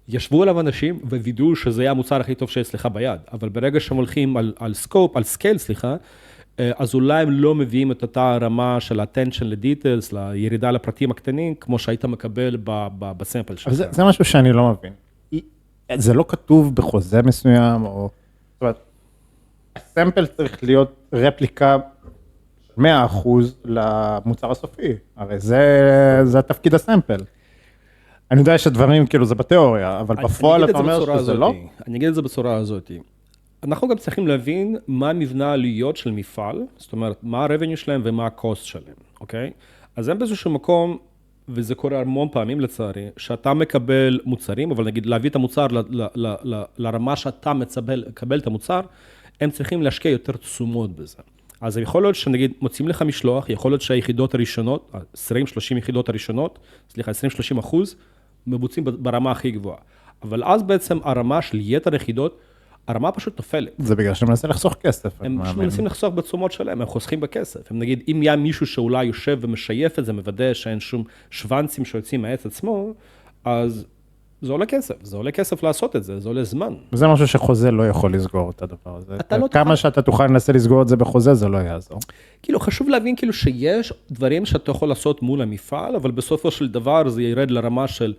ישבו עליו אנשים ווידאו שזה היה המוצר הכי טוב שיש לך ביד, אבל ברגע שהם הולכים על סקופ, על סקייל, סליחה, אז אולי הם לא מביאים את אותה רמה של attention לדיטלס, לירידה לפרטים הקטנים, כמו שהיית מקבל בסמפל שלך. זה משהו שאני לא מבין. זה לא כתוב בחוזה מסוים, או... זאת אומרת, הסמפל צריך להיות רפליקה 100% למוצר הסופי. הרי זה התפקיד הסמפל. אני יודע שדברים כאילו זה בתיאוריה, אבל בפועל אתה אומר שזה לא? אני אגיד את זה בצורה הזאת. אנחנו גם צריכים להבין מה מבנה העלויות של מפעל, זאת אומרת, מה ה-revenue שלהם ומה ה-cost שלהם, אוקיי? אז הם באיזשהו מקום, וזה קורה המון פעמים לצערי, שאתה מקבל מוצרים, אבל נגיד להביא את המוצר לרמה שאתה מקבל את המוצר, הם צריכים להשקיע יותר תשומות בזה. אז יכול להיות שנגיד מוצאים לך משלוח, יכול להיות שהיחידות הראשונות, 20-30 יחידות הראשונות, סליחה, 20-30%, מבוצעים ברמה הכי גבוהה. אבל אז בעצם הרמה של יתר יחידות, הרמה פשוט נופלת. זה בגלל שהם מנסים לחסוך כסף. הם מנסים לחסוך בתשומות שלהם, הם חוסכים בכסף. הם נגיד, אם היה מישהו שאולי יושב ומשייף את זה, מוודא שאין שום שוונצים שיוצאים מהעץ עצמו, אז זה עולה כסף. זה עולה כסף לעשות את זה, זה עולה זמן. וזה משהו שחוזה לא יכול לסגור את הדבר הזה. כמה שאתה תוכל לנסה לסגור את זה בחוזה, זה לא יעזור. כאילו, חשוב להבין כאילו שיש דברים שאתה יכול לעשות מול המפעל, אבל בסופו של דבר זה ירד לרמה של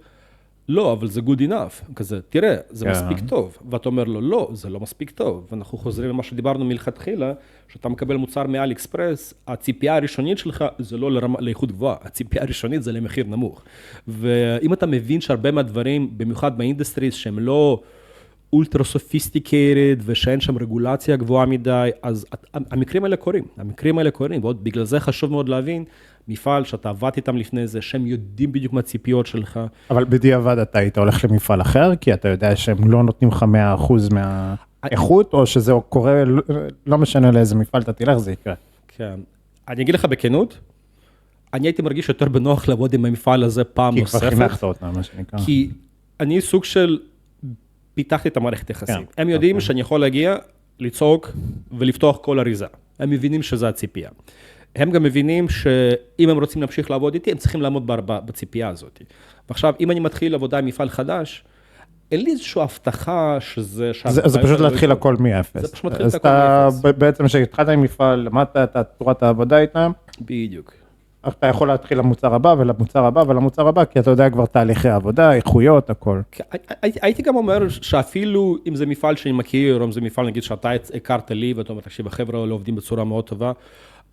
לא, אבל זה good enough, כזה, תראה, זה מספיק טוב, ואתה אומר לו, לא, זה לא מספיק טוב, ואנחנו חוזרים למה שדיברנו מלכתחילה, שאתה מקבל מוצר מאלי אקספרס, הציפייה הראשונית שלך זה לא לאיכות גבוהה, הציפייה הראשונית זה למחיר נמוך, ואם אתה מבין שהרבה מהדברים, במיוחד באינדסטריז, שהם לא אולטרה סופיסטיקייטד, ושאין שם רגולציה גבוהה מדי, אז המקרים האלה קורים, ועוד בגלל זה חשוב מאוד להבין, מפעל שאתה עבד איתם לפני זה, שהם יודעים בדיוק מה הציפיות שלך. אבל בדיעבד אתה היית הולך למפעל אחר, כי אתה יודע שהם לא נותנים לך 100% מהאיכות, או שזה קורה, לא משנה לאיזה מפעל אתה תלך, זה יקרה. כן. אני אגיד לך בכנות, אני הייתי מרגיש יותר בנוח לעבוד עם המפעל הזה פעם נוספת. כי כבר חינכת אותם, מה שנקרא. כי אני סוג של פיתחתי את המערכת יחסים. הם יודעים שאני יכול להגיע, לצעוק ולפתוח כל אריזה. הם מבינים שזה הציפייה. הם גם מבינים שאם הם רוצים להמשיך לעבוד איתי, הם צריכים לעמוד בציפייה הזאת. ועכשיו, אם אני מתחיל עבודה עם מפעל חדש, אין לי איזושהי הבטחה שזה... זה פשוט להתחיל הכל מ-0. זה פשוט מתחיל הכל מ-0. בעצם כשהתחלת עם מפעל, למדת את צורת העבודה איתם. בדיוק. אתה יכול להתחיל למוצר הבא ולמוצר הבא ולמוצר הבא, כי אתה יודע כבר תהליכי העבודה, איכויות, הכל. הייתי גם אומר שאפילו אם זה מפעל שאני מכיר, או אם זה מפעל, נגיד שאתה הכרת לי, ואתה אומר, תקשיב, החבר'ה לא עובדים בצורה מאוד טובה,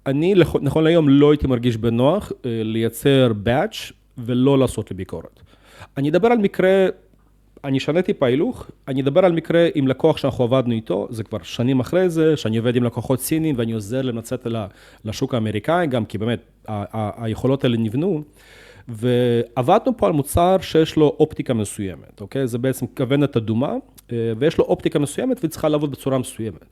אני נכון להיום לא הייתי מרגיש בנוח לייצר באץ' ולא לעשות לי ביקורת. אני אדבר על מקרה, אני שניתי פעילוך, אני אדבר על מקרה עם לקוח שאנחנו עבדנו איתו, זה כבר שנים אחרי זה, שאני עובד עם לקוחות סינים ואני עוזר להם לצאת לשוק האמריקאי, גם כי באמת היכולות האלה נבנו, ועבדנו פה על מוצר שיש לו אופטיקה מסוימת, אוקיי? זה בעצם כוונת אדומה, ויש לו אופטיקה מסוימת וצריכה לעבוד בצורה מסוימת.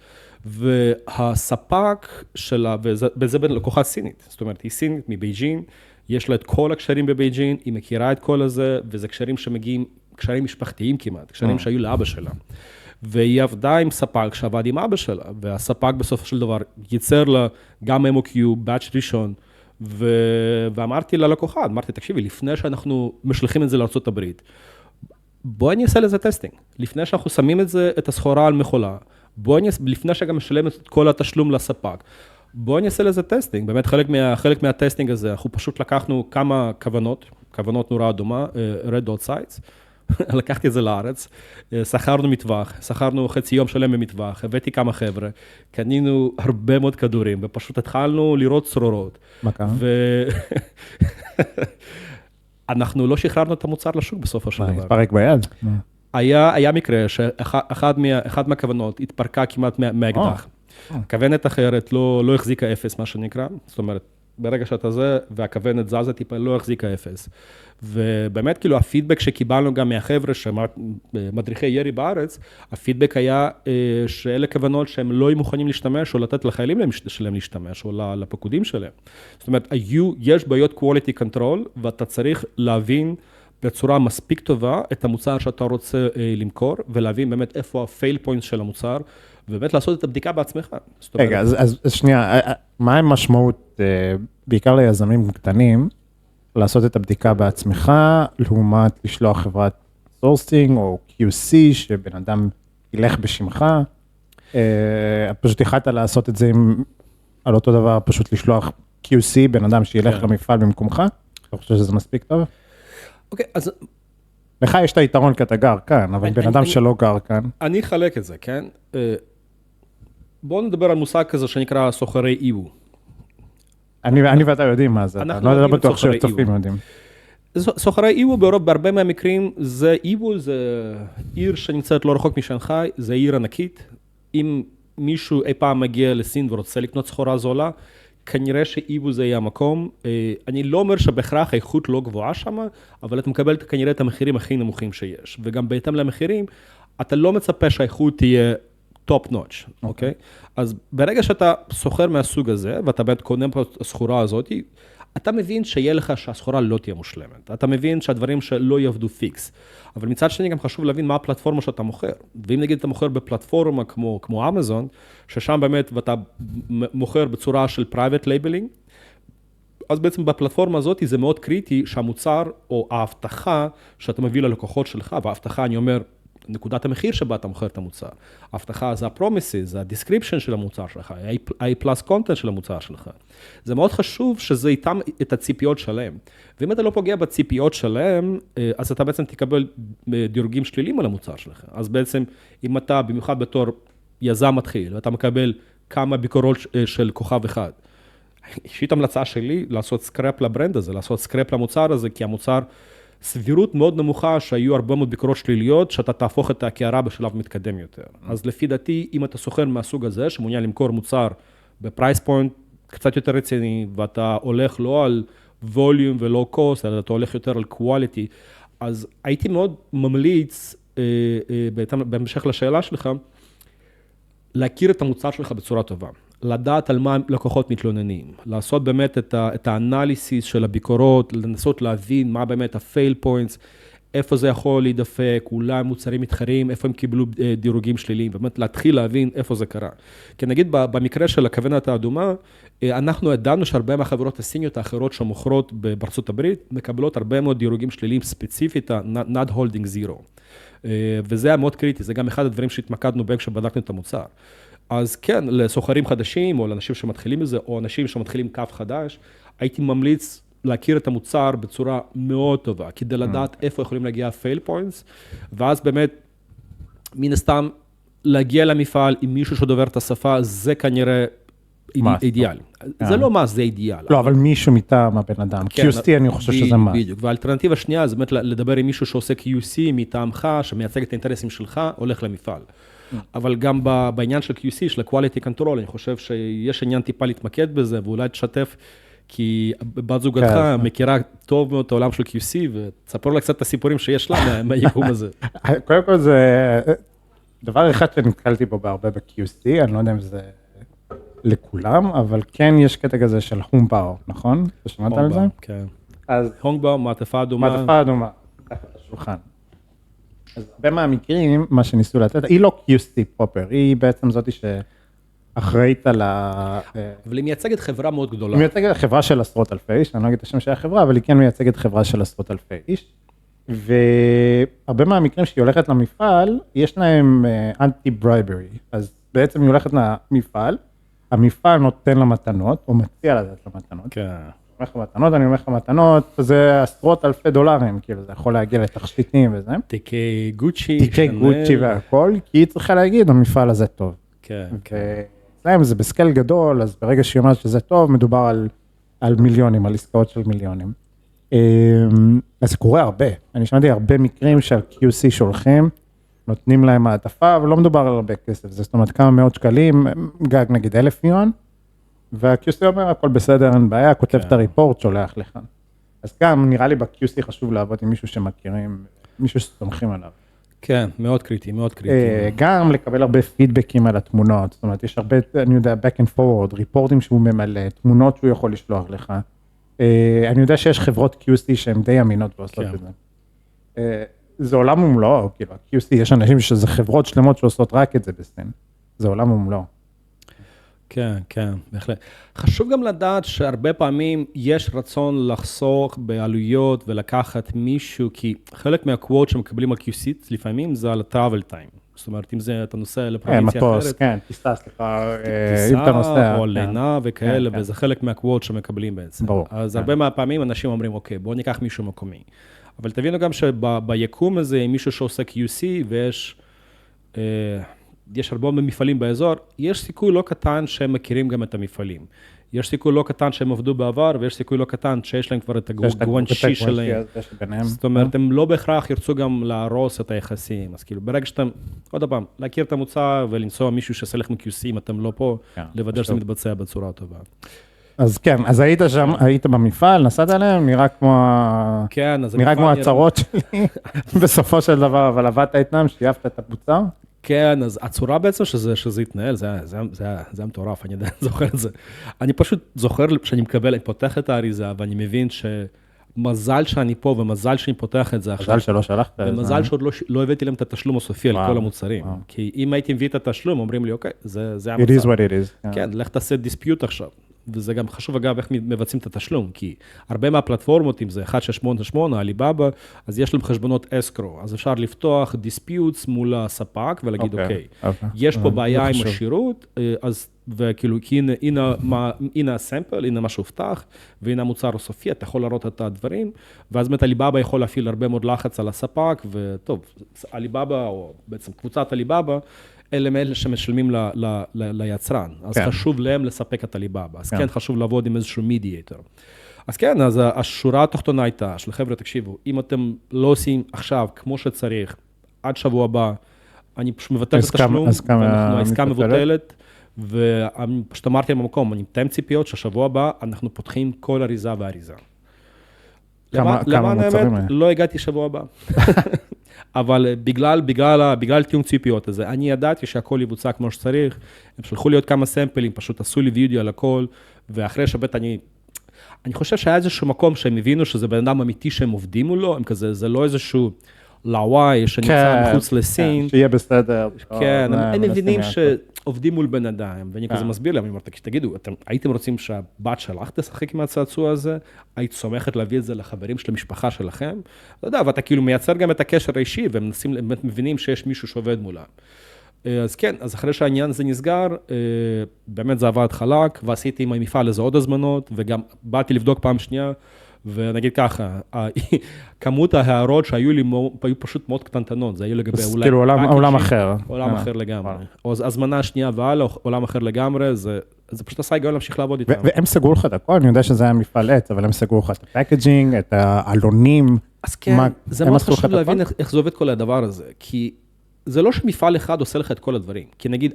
והספק שלה, וזה בין לקוחה סינית, זאת אומרת, היא סינית מבייג'ין, יש לה את כל הקשרים בבייג'ין, היא מכירה את כל הזה, וזה קשרים שמגיעים, קשרים משפחתיים כמעט, קשרים שהיו לאבא שלה. והיא עבדה עם ספק שעבד עם אבא שלה, והספק בסופו של דבר ייצר לה גם MOQ, באץ' ראשון, ואמרתי ללקוחה, אמרתי, תקשיבי, לפני שאנחנו משלחים את זה לארצות הברית, בואי אני אעשה לזה טסטינג, לפני שאנחנו שמים את הסחורה על מכולה, לפני שגם משלם את כל התשלום לספק, בואי אני אעשה לזה טסטינג, באמת חלק מהטסטינג הזה, אנחנו פשוט לקחנו כמה כוונות נורא אדומה, Red Dot Sites, לקחתי את זה לארץ, שכרנו מטווח, שכרנו חצי יום שלם במטווח, הבאתי כמה חבר'ה, קנינו הרבה מאוד כדורים, ופשוט התחלנו לראות צרורות. מה קרה? אנחנו לא שחררנו את המוצר לשוק בסופו של דבר. התפרק ביד? היה מקרה שאחד מהכוונות התפרקה כמעט מהאקדח. כוונת אחרת לא החזיקה אפס, מה שנקרא. זאת אומרת, ברגע שאתה זה, והכוונת זזה טיפה לא החזיקה אפס. ובאמת, כאילו, הפידבק שקיבלנו גם מהחבר'ה, מדריכי ירי בארץ, הפידבק היה שאלה כוונות שהם לא היו מוכנים להשתמש, או לתת לחיילים שלהם להשתמש, או לפקודים שלהם. זאת אומרת, יש בעיות quality control, ואתה צריך להבין בצורה מספיק טובה את המוצר שאתה רוצה למכור, ולהבין באמת איפה הפייל פוינט של המוצר, ובאמת לעשות את הבדיקה בעצמך. רגע, אז שנייה, מה המשמעות, בעיקר ליזמים קטנים, לעשות את הבדיקה בעצמך, לעומת לשלוח חברת סורסינג או QC, שבן אדם ילך בשמך, פשוט יכלת לעשות את זה על אותו דבר, פשוט לשלוח QC, בן אדם שילך למפעל במקומך, אתה חושב שזה מספיק טוב? אוקיי, אז... לך יש את היתרון כי אתה גר כאן, אבל בן אדם שלא גר כאן. אני אחלק את זה, כן? בואו נדבר על מושג כזה שנקרא סוחרי איו. אני ואתה יודעים מה זה, אני לא בטוח שהצופים יודעים. סוחרי איו באירופה, בהרבה מהמקרים, זה איו, זה עיר שנמצאת לא רחוק משנגחאי, זה עיר ענקית. אם מישהו אי פעם מגיע לסין ורוצה לקנות סחורה זולה, כנראה שאיבו זה יהיה המקום. אני לא אומר שבהכרח האיכות לא גבוהה שם, אבל אתה מקבל כנראה את המחירים הכי נמוכים שיש. וגם בהתאם למחירים, אתה לא מצפה שהאיכות תהיה טופ נוטש, אוקיי? אז ברגע שאתה סוחר מהסוג הזה, ואתה באמת קונה פה את הסחורה הזאת, אתה מבין שיהיה לך שהסחורה לא תהיה מושלמת. אתה מבין שהדברים שלא יעבדו פיקס. אבל מצד שני גם חשוב להבין מה הפלטפורמה שאתה מוכר. ואם נגיד אתה מוכר בפלטפורמה כמו אמזון, ששם באמת ואתה מוכר בצורה של private labeling, אז בעצם בפלטפורמה הזאת זה מאוד קריטי שהמוצר או ההבטחה שאתה מביא ללקוחות שלך, וההבטחה אני אומר, נקודת המחיר שבה אתה מוכר את המוצר. ההבטחה זה ה-promises, זה ה-description של המוצר שלך, ה-A+ content של המוצר שלך. זה מאוד חשוב שזה איתם את הציפיות שלהם. ואם אתה לא פוגע בציפיות שלהם, אז אתה בעצם תקבל דירוגים שליליים על המוצר שלך. אז בעצם, אם אתה במיוחד בתור יזם מתחיל, ואתה מקבל כמה ביקורות של כוכב אחד, אישית המלצה שלי, לעשות סקרפ לברנד הזה, לעשות סקרפ למוצר הזה, כי המוצר סבירות מאוד נמוכה שהיו הרבה מאוד ביקורות שליליות, שאתה תהפוך את הקערה בשלב מתקדם יותר. אז לפי דעתי, אם אתה סוחר מהסוג הזה, שמעוניין למכור מוצר בפרייס פוינט קצת יותר רציני, ואתה הולך לא על ווליום ולא קוסט, אלא אתה הולך יותר על קואליטי, אז הייתי מאוד ממליץ, בהמשך לשאלה שלך, להכיר את המוצר שלך בצורה טובה. לדעת על מה לקוחות מתלוננים, לעשות באמת את האנליסיס של הביקורות, לנסות להבין מה באמת הפייל פוינטס, איפה זה יכול להידפק, אולי מוצרים מתחרים, איפה הם קיבלו דירוגים שליליים, באמת להתחיל להבין איפה זה קרה. כי נגיד במקרה של הכוונת האדומה, אנחנו ידענו שהרבה מהחברות הסיניות האחרות שמוכרות בארצות הברית, מקבלות הרבה מאוד דירוגים שליליים ספציפית, not holding zero. וזה היה מאוד קריטי, זה גם אחד הדברים שהתמקדנו בהם כשבדקנו את המוצר. אז כן, לסוחרים חדשים, או לאנשים שמתחילים בזה, או אנשים שמתחילים קו חדש, הייתי ממליץ להכיר את המוצר בצורה מאוד טובה, כדי לדעת איפה יכולים להגיע ה-fail points, ואז באמת, מן הסתם, להגיע למפעל עם מישהו שדובר את השפה, זה כנראה אידיאל. זה לא מה, זה אידיאל. לא, אבל מישהו מטעם הבן אדם. QC אני חושב שזה מה. בדיוק, והאלטרנטיבה השנייה, זה באמת לדבר עם מישהו שעושה QC מטעמך, שמייצג את האינטרסים שלך, הולך למפעל. אבל גם בעניין של QC, של ה-Quality Control, אני חושב שיש עניין טיפה להתמקד בזה, ואולי תשתף, כי בת זוגתך מכירה טוב מאוד את העולם של QC, ותספר לה קצת את הסיפורים שיש לה מהיקום הזה. קודם כל זה דבר אחד שנתקלתי בו בהרבה ב-QC, אני לא יודע אם זה לכולם, אבל כן יש קטע כזה של הונגבאו, נכון? שמעת על זה? כן. הונגבאו, מעטפה אדומה. מעטפה אדומה, תחת השולחן. אז הרבה מהמקרים, מה שניסו לתת, היא לא QC פרופר, היא בעצם זאתי שאחראית על ה... אבל היא מייצגת חברה מאוד גדולה. היא מייצגת חברה של עשרות אלפי איש, אני לא אגיד את השם של החברה, אבל היא כן מייצגת חברה של עשרות אלפי איש. והרבה מהמקרים שהיא הולכת למפעל, יש להם אנטי-ברייברי. אז בעצם היא הולכת למפעל, המפעל נותן לה מתנות, או מציע לתת לה מתנות. כן. אני אומר לך מתנות, זה עשרות אלפי דולרים, כאילו זה יכול להגיע לתכשיטים וזה. תיקי גוצ'י. תיקי גוצ'י והכל, כי היא צריכה להגיד, המפעל הזה טוב. כן. ואצלם זה בסקל גדול, אז ברגע שהיא אומרת שזה טוב, מדובר על מיליונים, על עסקאות של מיליונים. אז זה קורה הרבה. אני שמעתי הרבה מקרים שעל QC שולחים, נותנים להם העדפה, אבל לא מדובר על הרבה כסף. זאת אומרת, כמה מאות שקלים, גג נגיד 1,000 מיליון, וה-QC אומר, הכל בסדר, אין בעיה, כותב את הריפורט, שולח לך. אז גם נראה לי ב-QC חשוב לעבוד עם מישהו שמכירים, מישהו שסומכים עליו. כן, מאוד קריטי, מאוד קריטי. גם לקבל הרבה פידבקים על התמונות, זאת אומרת, יש הרבה, אני יודע, back and forward, ריפורטים שהוא ממלא, תמונות שהוא יכול לשלוח לך. אני יודע שיש חברות QC שהן די אמינות ועושות את זה. זה עולם ומלואו, כאילו, ה-QC, יש אנשים שזה חברות שלמות שעושות רק את זה בסין. זה עולם ומלואו. כן, כן, בהחלט. חשוב גם לדעת שהרבה פעמים יש רצון לחסוך בעלויות ולקחת מישהו, כי חלק מהקוואט שמקבלים על QC לפעמים זה על ה-travel time. זאת אומרת, אם זה אתה נוסע לפרובינציה אחרת. מטוס, כן, טיסה, סליחה, טיסה או לינה וכאלה, וזה חלק מהקוואט שמקבלים בעצם. ברור. אז הרבה מהפעמים אנשים אומרים, אוקיי, בואו ניקח מישהו מקומי. אבל תבינו גם שביקום הזה, מישהו שעושה QC ויש... יש הרבה מפעלים באזור, יש סיכוי לא קטן שהם מכירים גם את המפעלים. יש סיכוי לא קטן שהם עבדו בעבר, ויש סיכוי לא קטן שיש להם כבר את הגואנשי שלהם. זאת אומרת, הם לא בהכרח ירצו גם להרוס את היחסים. אז כאילו, ברגע שאתם, עוד פעם, להכיר את המוצר ולמצוא מישהו שעושה לכם QC, אם אתם לא פה, לוודא שזה מתבצע בצורה טובה. אז כן, אז היית שם, היית במפעל, נסעת עליהם, נראה כמו הצרות שלי, בסופו של דבר, אבל עבדת איתם, שייפת את המוצר? כן, אז הצורה בעצם שזה יתנהל, זה מטורף, אני עדיין זוכר את זה. אני פשוט זוכר שאני מקבל, אני פותח את האריזה, ואני מבין שמזל שאני פה, ומזל שאני פותח את זה עכשיו. מזל שלא שלחת. ומזל שעוד לא הבאתי להם את התשלום הסופי על כל המוצרים. כי אם הייתי מביא את התשלום, אומרים לי, אוקיי, זה המצב. It is what it is. כן, לך תעשה דיספיוט עכשיו. וזה גם חשוב אגב איך מבצעים את התשלום, כי הרבה מהפלטפורמות, אם זה 1688, אליבאבא, אז יש להם חשבונות אסקרו, אז אפשר לפתוח דיספיוטס מול הספק ולהגיד, אוקיי, יש פה בעיה עם השירות, אז וכאילו, הנה הסמפל, הנה מה שהובטח, והנה המוצר הסופי, אתה יכול לראות את הדברים, ואז באמת אליבאבא יכול להפעיל הרבה מאוד לחץ על הספק, וטוב, אליבאבא, או בעצם קבוצת אליבאבא, אלה מאלה שמשלמים ליצרן, אז חשוב להם לספק את הליבאבא, אז כן חשוב לעבוד עם איזשהו מידיאטור. אז כן, אז השורה התחתונה הייתה של חבר'ה, תקשיבו, אם אתם לא עושים עכשיו כמו שצריך, עד שבוע הבא, אני פשוט מבטל את התשלום, העסקה מבוטלת, ופשוט אמרתי במקום, אני מתאם ציפיות שהשבוע הבא אנחנו פותחים כל אריזה ואריזה. למען האמת, לא הגעתי שבוע הבא. אבל בגלל תיאום ציפיות הזה, אני ידעתי שהכל יבוצע כמו שצריך, הם שלחו לי עוד כמה סמפלים, פשוט עשו לי וידאו על הכל, ואחרי שבית אני חושב שהיה איזשהו מקום שהם הבינו שזה בן אדם אמיתי שהם עובדים מולו, הם כזה, זה לא איזשהו לוואי שנמצא מחוץ לסין. שיהיה בסדר. כן, הם מבינים שעובדים מול בן אדם, ואני כזה מסביר להם, אני אומר, תגידו, אתם הייתם רוצים שהבת שלך תשחק עם הצעצוע הזה, היית סומכת להביא את זה לחברים של המשפחה שלכם, לא יודע, ואתה כאילו מייצר גם את הקשר האישי, והם מבינים שיש מישהו שעובד מולם. אז כן, אז אחרי שהעניין הזה נסגר, באמת זה עבד חלק, ועשיתי עם המפעל איזה עוד הזמנות, וגם באתי לבדוק פעם שנייה, ונגיד ככה, כמות ההערות שהיו לי היו פשוט מאוד קטנטנות, זה היו לגבי אולי... כאילו עולם אחר. עולם אחר לגמרי. אז הזמנה שנייה והלאה, עולם אחר לגמרי, זה פשוט עשה היגיון להמשיך לעבוד איתם. והם סגרו לך את הכל, אני יודע שזה היה מפעל עץ, אבל הם סגרו לך את הפקג'ינג, את העלונים. אז כן, זה מאוד חשוב להבין איך זה עובד כל הדבר הזה, כי זה לא שמפעל אחד עושה לך את כל הדברים, כי נגיד,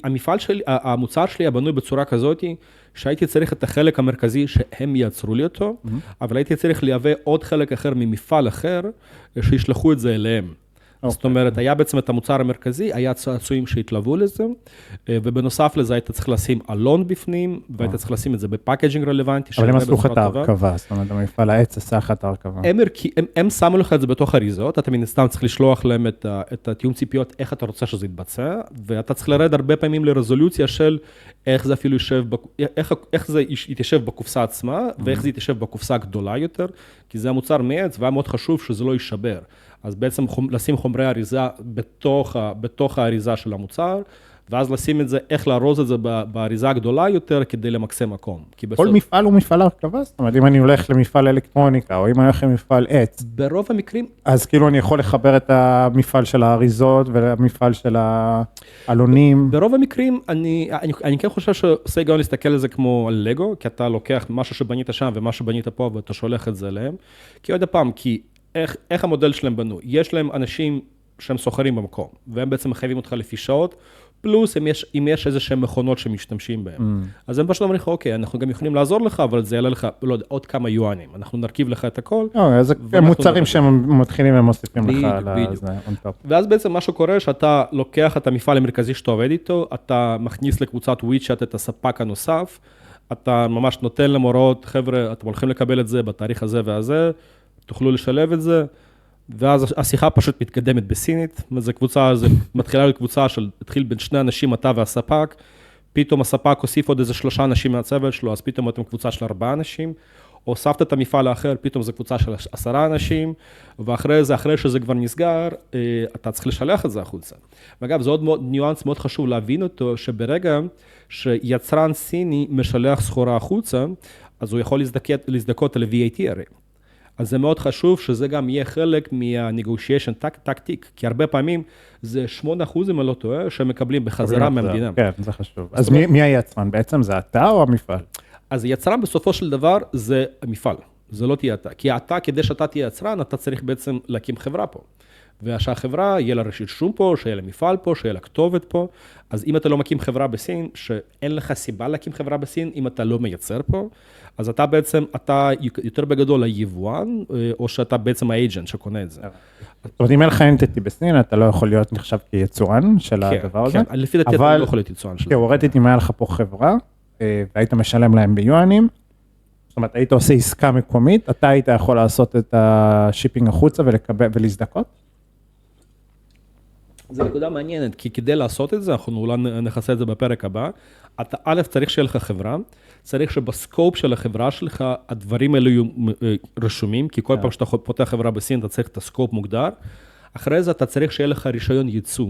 המוצר שלי הבנוי בצורה כזאת, שהייתי צריך את החלק המרכזי שהם ייצרו לי אותו, אבל הייתי צריך לייבא עוד חלק אחר ממפעל אחר, שישלחו את זה אליהם. זאת אומרת, היה בעצם את המוצר המרכזי, היה צעצועים שהתלוו לזה, ובנוסף לזה היית צריך לשים אלון בפנים, והיית צריך לשים את זה בפאקג'ינג רלוונטי. אבל הם עשו לך את ההרכבה, זאת אומרת, המפעל העץ עשה לך את ההרכבה. הם שמו לך את זה בתוך אריזות, אתה מן הסתם צריך לשלוח להם את התיאום ציפיות, איך אתה רוצה שזה יתבצע, ואתה צריך לרד הרבה פעמים לרזולוציה של איך זה אפילו ישב, איך זה יתיישב בקופסה עצמה, ואיך זה יתיישב בקופסה הגדולה יותר, כי זה המוצר מעץ, והיה מאוד חשוב שזה לא יישבר. אז בעצם לשים חומרי אריזה בתוך האריזה של המוצר, ואז לשים את זה, איך לארוז את זה באריזה הגדולה יותר, כדי למקסם מקום. כל מפעל הוא מפעל הרכבה? זאת אומרת, אם אני הולך למפעל אלקטרוניקה, או אם אני הולך למפעל עץ. ברוב המקרים... אז כאילו אני יכול לחבר את המפעל של האריזות, ולמפעל של העלונים. ברוב המקרים, אני כן חושב שעושה גם להסתכל על זה כמו על לגו, כי אתה לוקח משהו שבנית שם, ומה שבנית פה, ואתה שולח את זה אליהם. כי עוד הפעם, כי איך המודל שלהם בנו? יש להם אנשים שהם סוחרים במקום, והם בעצם מחייבים אותך לפי שעות, פלוס אם יש איזה שהם מכונות שמשתמשים בהם. אז הם פשוט אומרים לך, אוקיי, אנחנו גם יכולים לעזור לך, אבל זה יעלה לך, לא יודע, עוד כמה יואנים. אנחנו נרכיב לך את הכל. זה מוצרים שהם מתחילים ומוסיפים לך לזה. ואז בעצם מה שקורה, שאתה לוקח את המפעל המרכזי שאתה עובד איתו, אתה מכניס לקבוצת וויצ'אט את הספק הנוסף, אתה ממש נותן להם הוראות, חבר'ה, אתם הולכים לקבל את זה בתאריך הזה והזה, תוכלו לשלב את זה, ואז השיחה פשוט מתקדמת בסינית, זו קבוצה, זה מתחילה לקבוצה של, התחיל בין 2 אנשים, אתה והספק, פתאום הספק הוסיף עוד איזה 3 אנשים מהצוות שלו, אז פתאום אתם קבוצה של 4 אנשים, הוספת את המפעל האחר, פתאום זו קבוצה של 10 אנשים, ואחרי זה, אחרי שזה כבר נסגר, אתה צריך לשלח את זה החוצה. ואגב, זה עוד ניואנס מאוד חשוב להבין אותו, שברגע שיצרן סיני משלח סחורה החוצה, אז הוא יכול להזדכות על VAT הרי. אז זה מאוד חשוב שזה גם יהיה חלק מה-negotiation tactic, כי הרבה פעמים זה 8% אם אני לא טועה, שמקבלים בחזרה מהמדינה. כן, זה חשוב. אז מי היצרן בעצם? זה אתה או המפעל? אז היצרן בסופו של דבר זה המפעל, זה לא תהיה אתה. כי אתה, כדי שאתה תהיה יצרן, אתה צריך בעצם להקים חברה פה. ושהחברה יהיה לה רשת שום פה, שיהיה לה מפעל פה, שיהיה לה כתובת פה. אז אם אתה לא מקים חברה בסין, שאין לך סיבה להקים חברה בסין, אם אתה לא מייצר פה, אז אתה בעצם, אתה יותר בגדול היבואן, או שאתה בעצם האג'נט שקונה את זה. זאת אומרת, אם אין לך אנטיטי בסין, אתה לא יכול להיות נחשב כיצואן של הדבר הזה. כן, לפי דעתי אתה לא יכול להיות יצואן של זה. תיאורטית, אם היה לך פה חברה, והיית משלם להם ביואנים, זאת אומרת, היית עושה עסקה מקומית, אתה היית יכול לעשות את השיפינג החוצה ולהזדכות? זו נקודה מעניינת, כי כדי לעשות את זה, אנחנו אולי נכסה את זה בפרק הבא, אתה א', צריך שיהיה לך חברה, צריך שבסקופ של החברה שלך, הדברים האלה יהיו רשומים, כי כל פעם שאתה פותח חברה בסין, אתה צריך את הסקופ מוגדר, אחרי זה אתה צריך שיהיה לך רישיון ייצוא,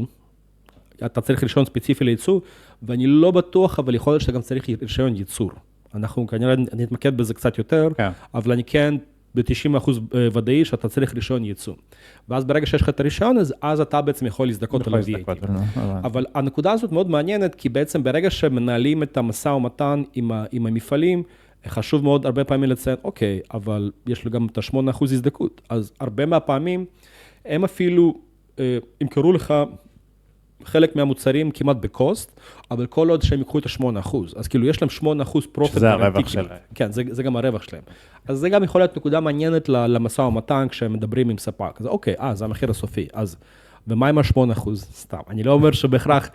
אתה צריך רישיון ספציפי לייצוא, ואני לא בטוח, אבל יכול להיות שאתה גם צריך רישיון ייצור. אנחנו כנראה נתמקד בזה קצת יותר, אבל אני כן ב-90% ודאי שאתה צריך רישיון ייצוא. ואז ברגע שיש לך את הרישיון, אז אתה בעצם יכול להזדכות על ה-VAT. אבל הנקודה הזאת מאוד מעניינת, כי בעצם ברגע שמנהלים את המשא ומתן עם המפעלים, חשוב מאוד הרבה פעמים לציין, אוקיי, אבל יש לו גם את ה-8% הזדכות. אז הרבה מהפעמים, הם אפילו ימכרו לך חלק מהמוצרים כמעט בקוסט, אבל כל עוד שהם יקחו את ה-8%. אז כאילו יש להם 8% פרופיט. שזה הרווח שלהם. כן, זה גם הרווח שלהם. אז זה גם יכול להיות נקודה מעניינת למשא ומתן כשהם מדברים עם ספק. אז אוקיי, זה המחיר הסופי. אז, ומה עם ה-8%? סתם. אני לא אומר שבהכרח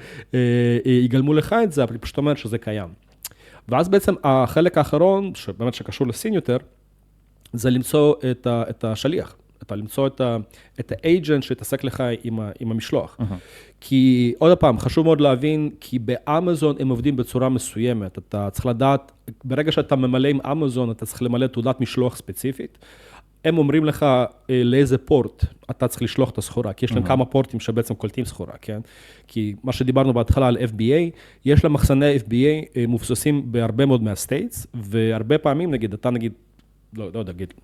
יגלמו לך את זה, אבל אני פשוט אומר שזה קיים. ואז בעצם החלק האחרון, שבאמת שקשור לסין יותר, זה למצוא את השליח. אתה למצוא את האג'נט שיתעסק לך עם המשלוח. כי עוד פעם, חשוב מאוד להבין, כי באמזון הם עובדים בצורה מסוימת. אתה צריך לדעת, ברגע שאתה ממלא עם אמזון, אתה צריך למלא תעודת משלוח ספציפית. הם אומרים לך לאיזה פורט אתה צריך לשלוח את הסחורה, כי יש להם כמה פורטים שבעצם קולטים סחורה, כן? כי מה שדיברנו בהתחלה על FBA, יש להם מחסני FBA מובססים בהרבה מאוד מהסטייטס, והרבה פעמים, נגיד, אתה נגיד, לא יודע, נגיד,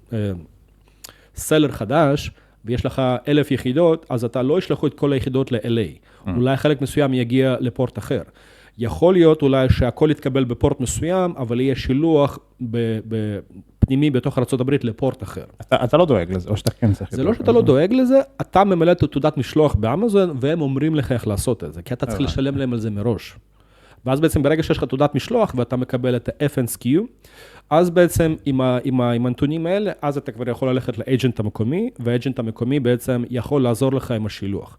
סלר חדש, ויש לך 1,000 יחידות, אז אתה לא ישלחו את כל היחידות ל-LA. אולי חלק מסוים יגיע לפורט אחר. יכול להיות אולי שהכל יתקבל בפורט מסוים, אבל יהיה שילוח פנימי בתוך ארצות הברית לפורט אחר. אתה לא דואג לזה, או שאתה כן צריך... זה לא שאתה לא דואג לזה, אתה ממלא את תעודת משלוח באמזון, והם אומרים לך איך לעשות את זה, כי אתה צריך לשלם להם על זה מראש. ואז בעצם ברגע שיש לך תעודת משלוח, ואתה מקבל את ה-FNSQ, אז בעצם עם הנתונים האלה, אז אתה כבר יכול ללכת לאג'נט המקומי, והאג'נט המקומי בעצם יכול לעזור לך עם השילוח.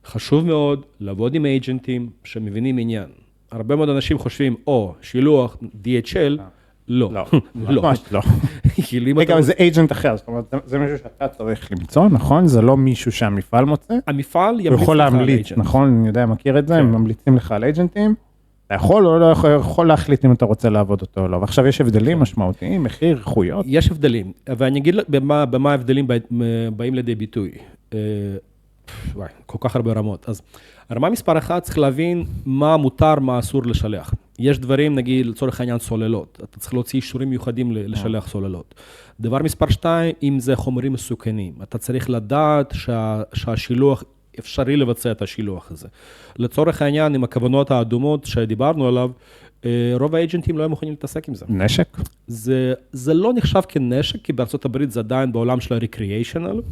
חשוב מאוד לעבוד עם אג'נטים שמבינים עניין. הרבה מאוד אנשים חושבים, שילוח, DHL, לא. ממש לא. רגע, זה אג'נט אחר, זאת אומרת, זה מישהו שאתה צריך למצוא, נכון? זה לא מישהו שהמפעל מוצא? המפעל ימליץ לך על אג'נט. נכון, אני יודע, מכיר את זה, הם ממליצים לך על אג'נטים. אתה יכול או לא יכול להחליט אם אתה רוצה לעבוד אותו או לא. ועכשיו יש הבדלים משמעותיים, מחיר, איכויות. יש הבדלים, ואני אגיד במה ההבדלים באים לידי ביטוי. כל כך הרבה רמות. אז הרמה מספר 1 צריך להבין מה מותר, מה אסור לשלח. יש דברים, נגיד, לצורך העניין סוללות. אתה צריך להוציא אישורים מיוחדים לשלח סוללות. דבר מספר 2, אם זה חומרים מסוכנים. אתה צריך לדעת שהשילוח, אפשרי לבצע את השילוח הזה. לצורך העניין, עם הכוונות האדומות שדיברנו עליו, רוב האג'נטים לא היו מוכנים להתעסק עם זה. נשק? זה לא נחשב כנשק, כי בארצות הברית זה עדיין בעולם של ה-recreational.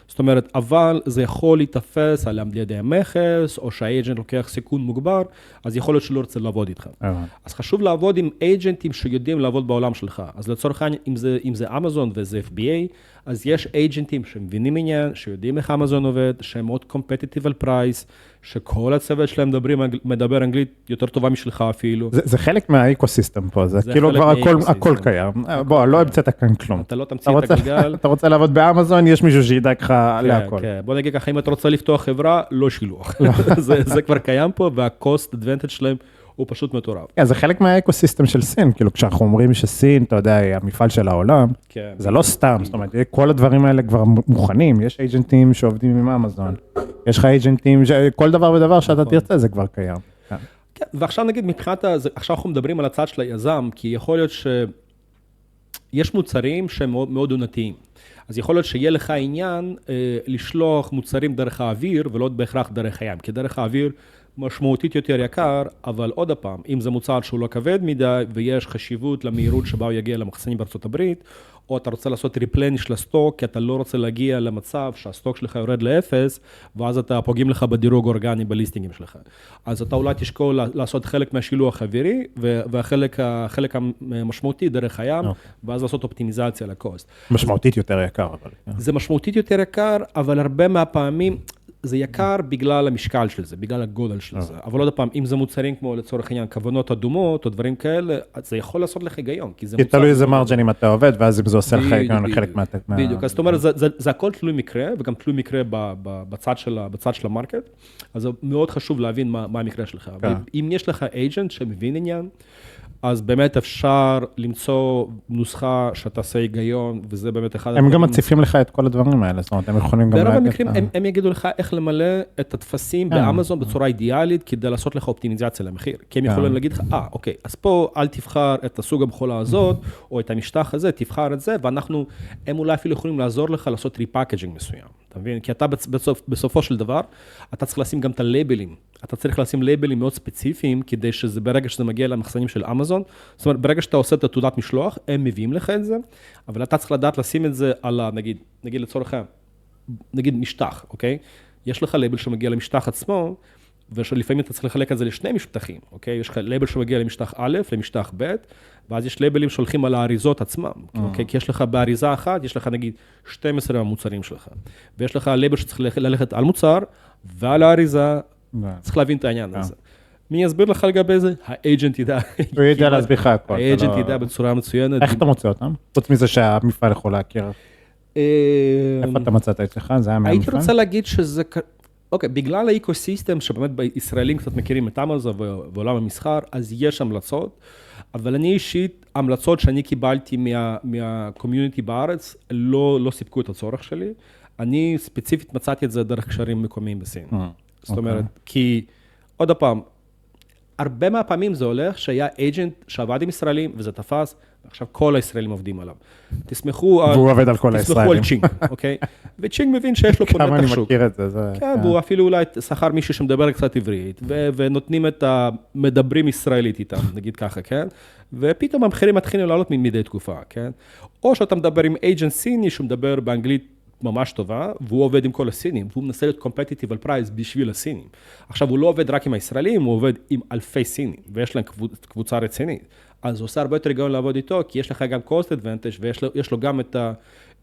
זאת אומרת, אבל זה יכול להתאפס על ידי המכס, או שהאג'נט לוקח סיכון מוגבר, אז יכול להיות שלא רוצה לעבוד איתך. אז חשוב לעבוד עם אג'נטים שיודעים לעבוד בעולם שלך. אז לצורך העניין, אם זה אמזון וזה FBA, אז יש אייג'נטים שמבינים עניין, שיודעים איך אמזון עובד, שהם מאוד competitive על פרייס, שכל הצוות שלהם מדבר אנגלית יותר טובה משלך אפילו. זה חלק מהאקוסיסטם פה, זה כאילו כבר הכל קיים. בוא, לא המצאת כאן כלום. אתה לא תמציא את הגלגל. אתה רוצה לעבוד באמזון, יש מישהו שידאג לך להכל. כן, בוא נגיד ככה, אם אתה רוצה לפתוח חברה, לא שילוח. זה כבר קיים פה, וה-cost advantage שלהם הוא פשוט מטורף. כן, זה חלק מהאקוסיסטם של סין, כאילו כשאנחנו אומרים שסין, אתה יודע, היא המפעל של העולם, זה לא סתם, זאת אומרת, כל הדברים האלה כבר מוכנים, יש אייג'נטים שעובדים עם אמזון, יש לך אייג'נטים, כל דבר ודבר שאתה תרצה, זה כבר קיים. כן, ועכשיו נגיד מבחינת, עכשיו אנחנו מדברים על הצד של היזם, כי יכול להיות שיש מוצרים שהם מאוד עונתיים. אז יכול להיות שיהיה לך עניין לשלוח מוצרים דרך האוויר, ולא בהכרח דרך הים, כי דרך האוויר משמעותית יותר יקר, אבל עוד הפעם, אם זה מוצר שהוא לא כבד מדי, ויש חשיבות למהירות שבה הוא יגיע למחסנים בארצות הברית, או אתה רוצה לעשות ריפלניש לסטוק, כי אתה לא רוצה להגיע למצב שהסטוק שלך יורד לאפס, ואז אתה פוגעים לך בדירוג אורגני בליסטינגים שלך. אז אתה אולי תשקול לעשות חלק מהשילוח האווירי, והחלק המשמעותי דרך הים, ואז לעשות אופטימיזציה לקוסט. משמעותית יותר יקר, אבל. זה משמעותית יותר יקר, אבל הרבה מהפעמים, זה יקר בגלל המשקל של זה, בגלל הגודל של זה. אבל עוד פעם, אם זה מוצרים כמו לצורך העניין, כוונות אדומות או דברים כאלה, זה יכול לעשות לך היגיון. כי תלוי איזה מרג'נים אתה עובד, ואז אם זה עושה לך היגיון לחלק מה... בדיוק, אז זאת אומרת, זה הכל תלוי מקרה, וגם תלוי מקרה בצד של המרקט, אז זה מאוד חשוב להבין מה המקרה שלך. אם יש לך אייג'נט שמבין עניין, אז באמת אפשר למצוא נוסחה שתעשה היגיון, וזה באמת אחד... הם גם מציפים לך את כל הדברים האלה, זאת אומרת, הם יכולים גם... ברוב המקרים, הם יגידו לך איך למלא את התפסים באמזון בצורה אידיאלית, כדי לעשות לך אופטימיזציה למחיר. כי הם יכולים להגיד לך, אוקיי, אז פה אל תבחר את הסוג המכולה הזאת, או את המשטח הזה, תבחר את זה, ואנחנו, הם אולי אפילו יכולים לעזור לך לעשות ריפאקג'ינג מסוים. אתה מבין? כי אתה בסופו של דבר, אתה צריך לשים גם את הלייבלים. אתה צריך לשים לייבלים מאוד ספציפיים, כדי שזה ברגע שזה מגיע למחסנים של אמזון, זאת אומרת, ברגע שאתה עושה את התעודת משלוח, הם מביאים לך את זה, אבל אתה צריך לדעת לשים את זה על, נגיד לצורך, נגיד משטח, אוקיי? יש לך לייבל שמגיע למשטח עצמו, ולפעמים אתה צריך לחלק את זה לשני משטחים, אוקיי? יש לך לייבל שמגיע למשטח א', למשטח ב', ואז יש לייבלים שהולכים על האריזות עצמם, אוקיי? כי יש לך באריזה אחת, יש לך נגיד 12 המוצרים שלך, ויש לך לייבל שצריך ללכת על מוצר, ועל האריזה, צריך להבין את העניין הזה. מי יסביר לך לגבי זה? האג'נט ידע. הוא ידע להסביר לך הכל. האג'נט ידע בצורה מצוינת. איך אתה מוצא אותם? חוץ מזה שהמפעל יכול להכיר. איפה אתה מצאת אצלך? זה היה מהמפעל? הייתי רוצה להגיד שזה... אוקיי, בגלל האקוסיסטם שבאמת בישראלים קצת מכירים את אמזון ועולם המסחר, אז יש המלצות, אבל אני אישית, המלצות שאני קיבלתי מהקומיוניטי בארץ, לא סיפקו את הצורך שלי. אני ספציפית מצאתי את זה דרך קשרים מקומיים בסין. זאת אומרת, כי עוד הפעם, הרבה מהפעמים זה הולך שהיה אייג'נט שעבד עם ישראלים, וזה תפס, ועכשיו כל הישראלים עובדים עליו. תסמכו והוא עובד על כל הישראלים. תסמכו על צ'ינג, אוקיי? וצ'ינג מבין שיש לו פה נתח שוק. כמה אני מכיר את זה. כן, והוא אפילו אולי שכר מישהו שמדבר קצת עברית, ונותנים את המדברים ישראלית איתם, נגיד ככה, כן? ופתאום המחירים מתחילים לעלות מדי תקופה, כן? או שאתה מדבר עם אייג'נט סיני שמדבר באנגלית ממש טובה, והוא עובד עם כל הסינים, והוא מנסה להיות competitive על פרייס בשביל הסינים. עכשיו, הוא לא עובד רק עם הישראלים, הוא עובד עם אלפי סינים, ויש להם קבוצה רצינית. אז הוא עושה הרבה יותר היגיון לעבוד איתו, כי יש לך גם cost advantage, ויש לו גם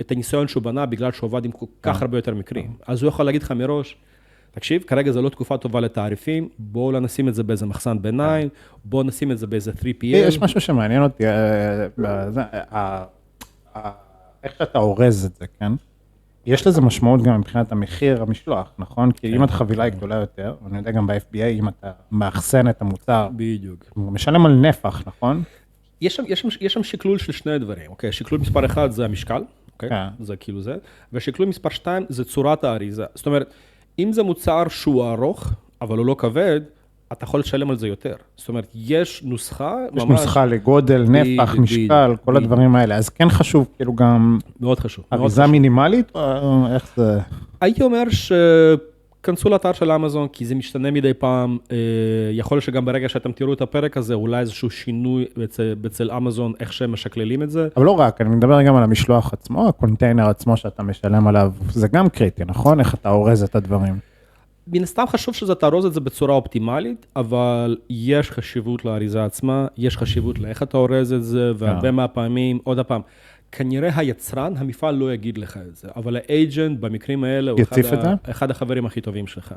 את הניסיון שהוא בנה, בגלל שהוא עובד עם כל כך הרבה יותר מקרים. אז הוא יכול להגיד לך מראש, תקשיב, כרגע זו לא תקופה טובה לתעריפים, בואו לא נשים את זה באיזה מחסן ביניים, בואו נשים את זה באיזה 3PM. יש משהו שמעניין אותי, איך שאתה אורז את זה, כן? יש לזה משמעות גם מבחינת המחיר המשלוח, נכון? כי אם החבילה היא גדולה יותר, אני יודע גם ב-FBA, אם אתה מאחסן את המוצר, בדיוק. הוא משלם על נפח, נכון? יש שם שקלול של שני דברים, אוקיי? שקלול מספר 1 זה המשקל, אוקיי? זה כאילו זה, ושקלול מספר 2 זה צורת האריזה. זאת אומרת, אם זה מוצר שהוא ארוך, אבל הוא לא כבד, אתה יכול לשלם על זה יותר. זאת אומרת, יש נוסחה ממש... יש נוסחה לגודל, נפח, משקל, כל הדברים האלה. אז כן חשוב, כאילו גם... מאוד חשוב. אריזה מינימלית, או איך זה... הייתי אומר כנסו לאתר של אמזון, כי זה משתנה מדי פעם. יכול להיות שגם ברגע שאתם תראו את הפרק הזה, אולי איזשהו שינוי בצל אמזון, איך שהם משקללים את זה. אבל לא רק, אני מדבר גם על המשלוח עצמו, הקונטיינר עצמו שאתה משלם עליו, זה גם קריטי, נכון? איך אתה אורז את הדברים. מן הסתם חשוב שזה תארוז את זה בצורה אופטימלית, אבל יש חשיבות לאריזה עצמה, יש חשיבות לאיך אתה אורז את זה, והרבה מהפעמים, עוד הפעם, כנראה היצרן, המפעל לא יגיד לך את זה, אבל האג'נט במקרים האלה הוא אחד החברים הכי טובים שלך.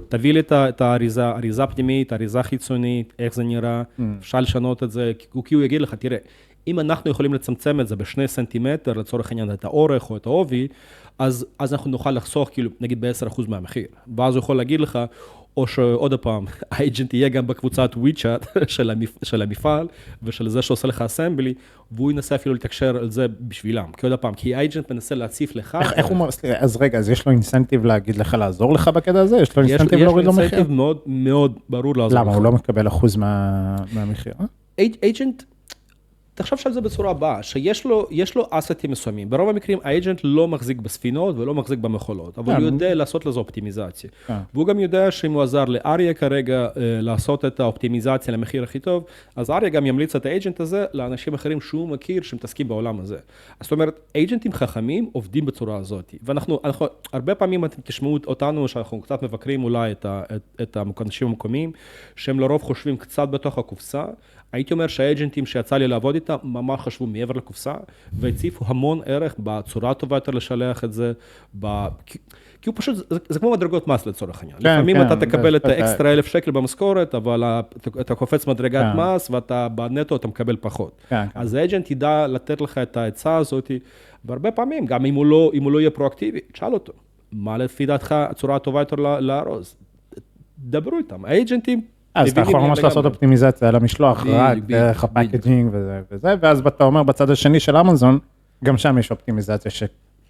תביא לי את האריזה, אריזה פנימית, אריזה חיצונית, איך זה נראה, אפשר לשנות את זה, כי הוא יגיד לך, תראה, אם אנחנו יכולים לצמצם את זה ב2 סנטימטר, לצורך העניין את האורך או את העובי, אז אנחנו נוכל לחסוך, כאילו, נגיד ב10% מהמחיר. ואז הוא יכול להגיד לך, או שעוד הפעם, האג'נט יהיה גם בקבוצת וויצ'אט של המפעל, ושל זה שעושה לך אסמבלי, והוא ינסה אפילו לתקשר על זה בשבילם. כי עוד הפעם, כי האג'נט מנסה להציף לך. איך הוא אומר, אז רגע, אז יש לו אינסנטיב להגיד לך לעזור לך בקטע הזה? יש לו אינסנטיב להוריד לו מחיר? יש לו אינסנטיב מאוד מאוד ברור לעזור לך. למה? הוא לא מקבל אחוז מהמחיר? אג'נט, תחשוב שעל זה בצורה הבאה, שיש לו אסטים מסוימים. ברוב המקרים, האג'נט לא מחזיק בספינות ולא מחזיק במכולות, אבל הוא יודע לעשות לזה אופטימיזציה. והוא גם יודע שאם הוא עזר לאריה כרגע לעשות את האופטימיזציה למחיר הכי טוב, אז אריה גם ימליץ את האג'נט הזה לאנשים אחרים שהוא מכיר שמתעסקים בעולם הזה. אז זאת אומרת, אג'נטים חכמים עובדים בצורה הזאת. ואנחנו, הרבה פעמים אתם תשמעו אותנו, שאנחנו קצת מבקרים אולי את האנשים המקומיים, שהם לרוב חושבים קצת בתוך הקופסה. הייתי אומר שהאג'נטים שיצא לי לעבוד איתם, ממש חשבו מעבר לקופסה, והציפו המון ערך בצורה טובה יותר לשלח את זה, כי הוא פשוט, זה כמו מדרגות מס לצורך העניין. לפעמים אתה תקבל את האקסטרה 1,000 שקל במשכורת, אבל אתה קופץ מדרגת מס, ואתה בנטו אתה מקבל פחות. אז האג'נט ידע לתת לך את ההצעה הזאת, והרבה פעמים, גם אם הוא לא יהיה פרואקטיבי, תשאל אותו, מה לפי דעתך הצורה הטובה יותר לארוז? דברו איתם, האג'נטים, אז אתה יכול ממש לעשות אופטימיזציה על המשלוח, רק דרך הפאקג'ינג וזה, ואז אתה אומר בצד השני של אמזון, גם שם יש אופטימיזציה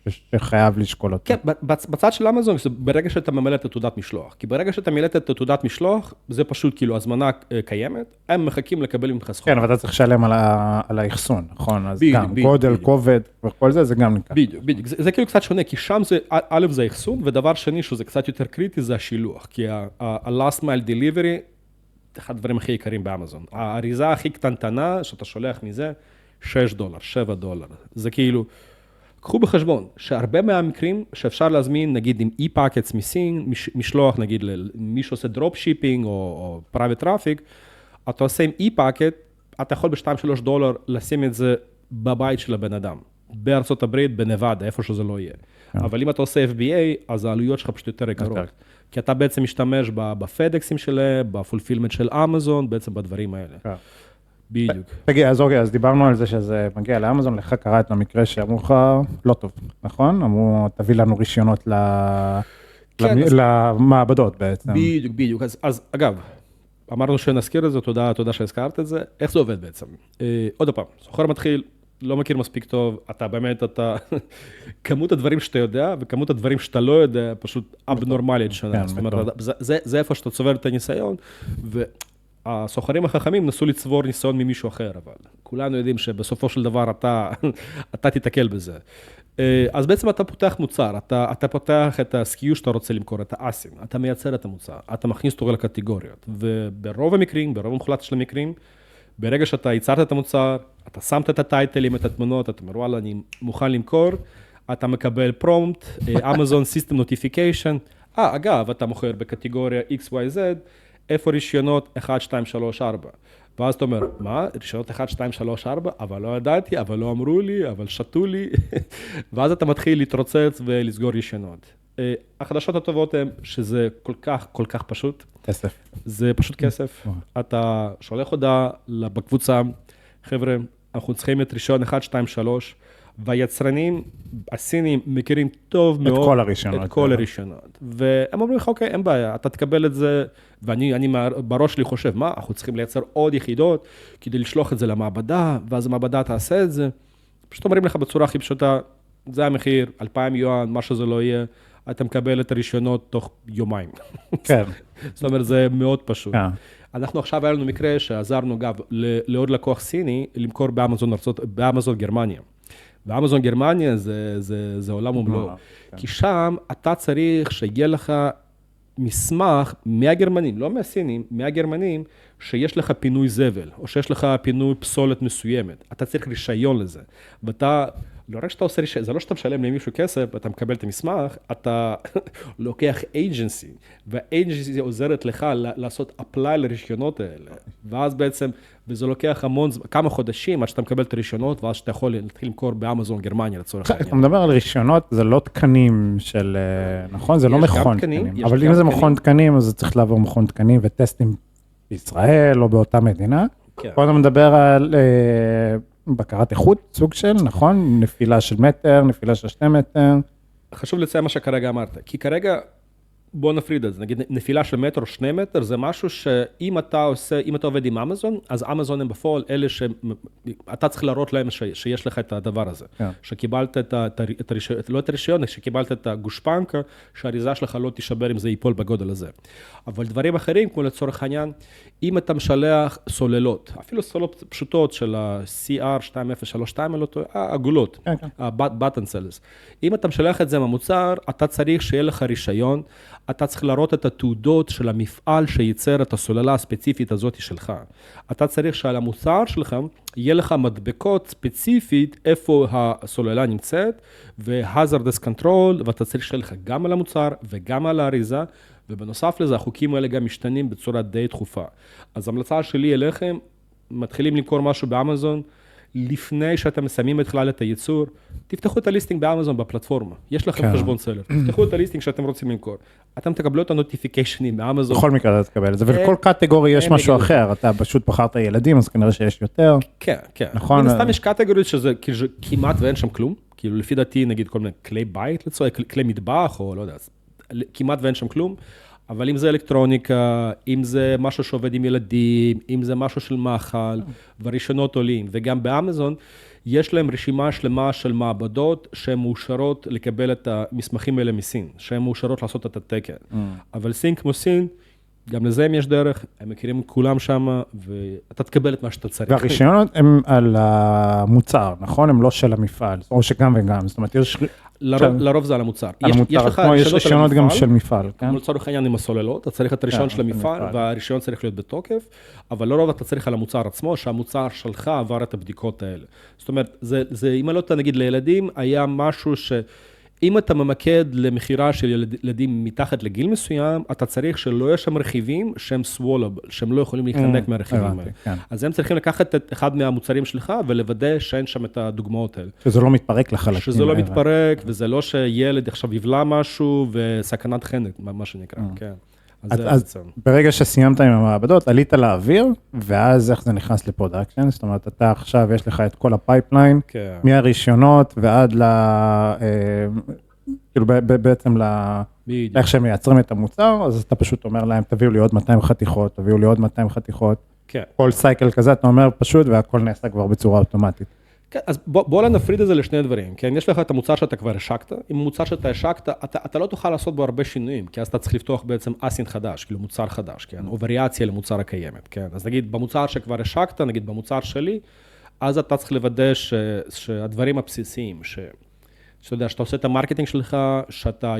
שחייב לשקול אותה. כן, בצד של אמזון, זה ברגע שאתה ממלא את תעודת משלוח, כי ברגע שאתה מילאת את תעודת משלוח, זה פשוט כאילו הזמנה קיימת, הם מחכים לקבל ממך סחורה. כן, אבל אתה צריך לשלם על האחסון, נכון? אז גם גודל, כובד וכל זה, זה גם נקרא. בדיוק, זה כאילו קצת שונה, כי שם זה, א' זה האחסון, ודבר שני שזה קצת יותר קריטי, זה השילוח, כי ה-last mile delivery, אחד הדברים הכי יקרים באמזון. האריזה הכי קטנטנה, שאתה שולח מזה, $6, $7. זה כאילו, קחו בחשבון, שהרבה מהמקרים שאפשר להזמין, נגיד עם e-packets מסין, משלוח, נגיד למי שעושה דרופ שיפינג או private traffic, אתה עושה עם e-packet, אתה יכול $2-3 לשים את זה בבית של הבן אדם. בארצות הברית, בנבדה, איפה שזה לא יהיה. אבל אם אתה עושה FBA, אז העלויות שלך פשוט יותר יקרות. כי אתה בעצם משתמש בפדקסים שלהם, בפולפילמנט של אמזון, בעצם בדברים האלה. בדיוק. תגיד, אז אוקיי, אז דיברנו על זה שזה מגיע לאמזון, לך קרא את המקרה שאמרו לך, לא טוב, נכון? אמרו, תביא לנו רישיונות למעבדות בעצם. בדיוק. אז אגב, אמרנו שנזכיר את זה, תודה שהזכרת את זה. איך זה עובד בעצם? עוד פעם, סוחר מתחיל, לא מכיר מספיק טוב, אתה באמת, כמות הדברים שאתה יודע, וכמות הדברים שאתה לא יודע, פשוט אבנורמלית שונה. זאת אומרת, זה איפה שאתה צובר את הניסיון, והסוחרים החכמים נסו לצבור ניסיון ממישהו אחר, אבל כולנו יודעים שבסופו של דבר אתה תתקל בזה. אז בעצם אתה פותח מוצר, אתה פותח את ה-SKU שאתה רוצה למכור, את האסים, אתה מייצר את המוצר, אתה מכניס אותו לקטגוריות, וברוב המקרים, ברוב המוחלט של המקרים, ברגע שאתה ייצרת את המוצר, אתה שמת את הטייטלים, את התמונות, אתה אומר, וואלה, אני מוכן למכור, אתה מקבל פרומפט, Amazon System Notification, אגב, אתה מוכר בקטגוריה XYZ, איפה רישיונות 1, 2, 3, 4. ואז אתה אומר, מה? רישיונות 1, 2, 3, 4? אבל לא ידעתי, אבל לא אמרו לי, אבל שתו לי. ואז אתה מתחיל להתרוצץ ולסגור רישיונות. החדשות הטובות הן שזה כל כך פשוט. כסף. זה פשוט כסף. אתה שולח הודעה בקבוצה, חבר'ה, אנחנו צריכים את רישיון 1, 2, 3, והיצרנים הסינים מכירים טוב מאוד את כל הרישיונות. והם אומרים לך, אוקיי, אין בעיה, אתה תקבל את זה, ואני בראש שלי חושב, מה, אנחנו צריכים לייצר עוד יחידות כדי לשלוח את זה למעבדה, ואז המעבדה תעשה את זה. פשוט אומרים לך בצורה הכי פשוטה, זה המחיר, 2,000 יואן, מה שזה לא יהיה, אתה מקבל את הרישיונות תוך יומיים. כן. זאת אומרת, זה מאוד פשוט. אנחנו עכשיו היה לנו מקרה שעזרנו, אגב, לעוד לקוח סיני, למכור באמזון גרמניה. באמזון גרמניה זה עולם ומלואו. כי שם אתה צריך שיהיה לך מסמך מהגרמנים, לא מהסינים, מהגרמנים, שיש לך פינוי זבל, או שיש לך פינוי פסולת מסוימת. אתה צריך רישיון לזה. ואתה לא רק שאתה עושה רישיון, זה לא שאתה משלם למישהו כסף, אתה מקבל את המסמך, אתה לוקח agency, וה-agency עוזרת לך לעשות apply לרישיונות האלה, ואז בעצם, וזה לוקח כמה חודשים עד שאתה מקבל את הרישיונות, ואז שאתה יכול להתחיל למכור באמזון גרמניה לצורך העניין. אתה מדבר על רישיונות, זה לא תקנים של, נכון? זה לא מכון תקנים, אבל אם זה מכון תקנים, אז זה צריך לעבור מכון תקנים וטסטים בישראל או באותה מדינה. פה אתה מדבר על בקרת איכות, סוג של, נכון? נפילה של מטר, נפילה של 2 מטר. חשוב לציין מה שכרגע אמרת, כי כרגע, בוא נפריד את זה, נגיד נפילה של מטר או 2 מטר, זה משהו שאם אתה עובד עם אמזון, אז אמזון הם בפועל אלה שאתה צריך להראות להם שיש לך את הדבר הזה. שקיבלת את הרישיון, לא את הרישיון, שקיבלת את הגושפנקה, שהאריזה שלך לא תישבר אם זה ייפול בגודל הזה. אבל דברים אחרים, כמו לצורך העניין, אם אתה משלח סוללות, אפילו סוללות פשוטות של ה-CR2032, עגולות, ה-button cells. אם אתה משלח את זה מהמוצר, אתה צריך שיהיה לך רישיון, אתה צריך לראות את התעודות של המפעל שייצר את הסוללה הספציפית הזאת שלך. אתה צריך שעל המוצר שלך יהיה לך מדבקות ספציפית איפה הסוללה נמצאת, ו-hazardous control, ואתה צריך שיהיה לך גם על המוצר וגם על האריזה, ובנוסף לזה, החוקים האלה גם משתנים בצורה די דחופה. אז המלצה שלי אליכם, מתחילים למכור משהו באמזון, לפני שאתם מסיימים בכלל את הייצור, תפתחו את הליסטינג באמזון בפלטפורמה. יש לכם חשבון סלר. תפתחו את הליסטינג שאתם רוצים למכור. אתם תקבלו את הנוטיפיקיישנים באמזון. בכל מקרה אתה תקבל את זה, ולכל קטגורי יש משהו אחר. אתה פשוט בחרת ילדים, אז כנראה שיש יותר. כן, כן. נכון. מן הסתם יש קטגוריות שזה כמעט ואין שם כלום. כאילו לפי דעתי, נגיד כל מיני כלי בית, כלי מטבח, או לא יודע, כמעט ואין שם כלום. אבל אם זה אלקטרוניקה, אם זה משהו שעובד עם ילדים, אם זה משהו של מאכל, והרישיונות עולים, וגם באמזון, יש להם רשימה שלמה של מעבדות שהן מאושרות לקבל את המסמכים האלה מסין, שהן מאושרות לעשות את התקן. אבל סין כמו סין, גם לזה יש דרך, הם מכירים כולם שם, ואתה תקבל את מה שאתה צריך. והרישיונות הם על המוצר, נכון? הם לא של המפעל, או שגם וגם, זאת אומרת, יש... לרוב זה על המוצר. על המוצר, יש רישיונות גם של מפעל, כן? לצורך העניין עם הסוללות, אתה צריך את הרישיון של המפעל, והרישיון צריך להיות בתוקף, אבל לרוב אתה צריך על המוצר עצמו, שהמוצר שלך עבר את הבדיקות האלה. זאת אומרת, אם אני לא נגיד לילדים, היה משהו אם אתה ממקד למחירה של ילדים מתחת לגיל מסוים, אתה צריך שלא יהיה שם רכיבים שהם swallowable, שהם לא יכולים להיחנק מהרכיבים האלה. אז הם צריכים לקחת את אחד מהמוצרים שלך ולוודא שאין שם את הדוגמאות האלה. שזה לא מתפרק לחלקים. שזה לא מתפרק, וזה לא שילד עכשיו יבלע משהו וסכנת חנק, מה שנקרא, כן. אז ברגע שסיימת עם המעבדות, עלית לאוויר, ואז איך זה נכנס לפרודקשן? זאת אומרת, אתה עכשיו יש לך את כל הפייפליין, מהרישיונות ועד כאילו בעצם איך שהם מייצרים את המוצר, אז אתה פשוט אומר להם, תביאו לי עוד 200 חתיכות, תביאו לי עוד 200 חתיכות. כל סייקל כזה, אתה אומר פשוט, והכל נעשה כבר בצורה אוטומטית. כן, אז בוא נפריד את זה לשני דברים, כן? יש לך את המוצר שאתה כבר השקת, עם המוצר שאתה השקת, אתה לא תוכל לעשות בו הרבה שינויים, כי אז אתה צריך לפתוח בעצם אסין חדש, כאילו מוצר חדש, כן? או וריאציה למוצר הקיימת, כן? אז נגיד במוצר שכבר השקת, נגיד במוצר שלי, אז אתה צריך לוודא שהדברים הבסיסיים, שאתה יודע, שאתה עושה את המרקטינג שלך, שאתה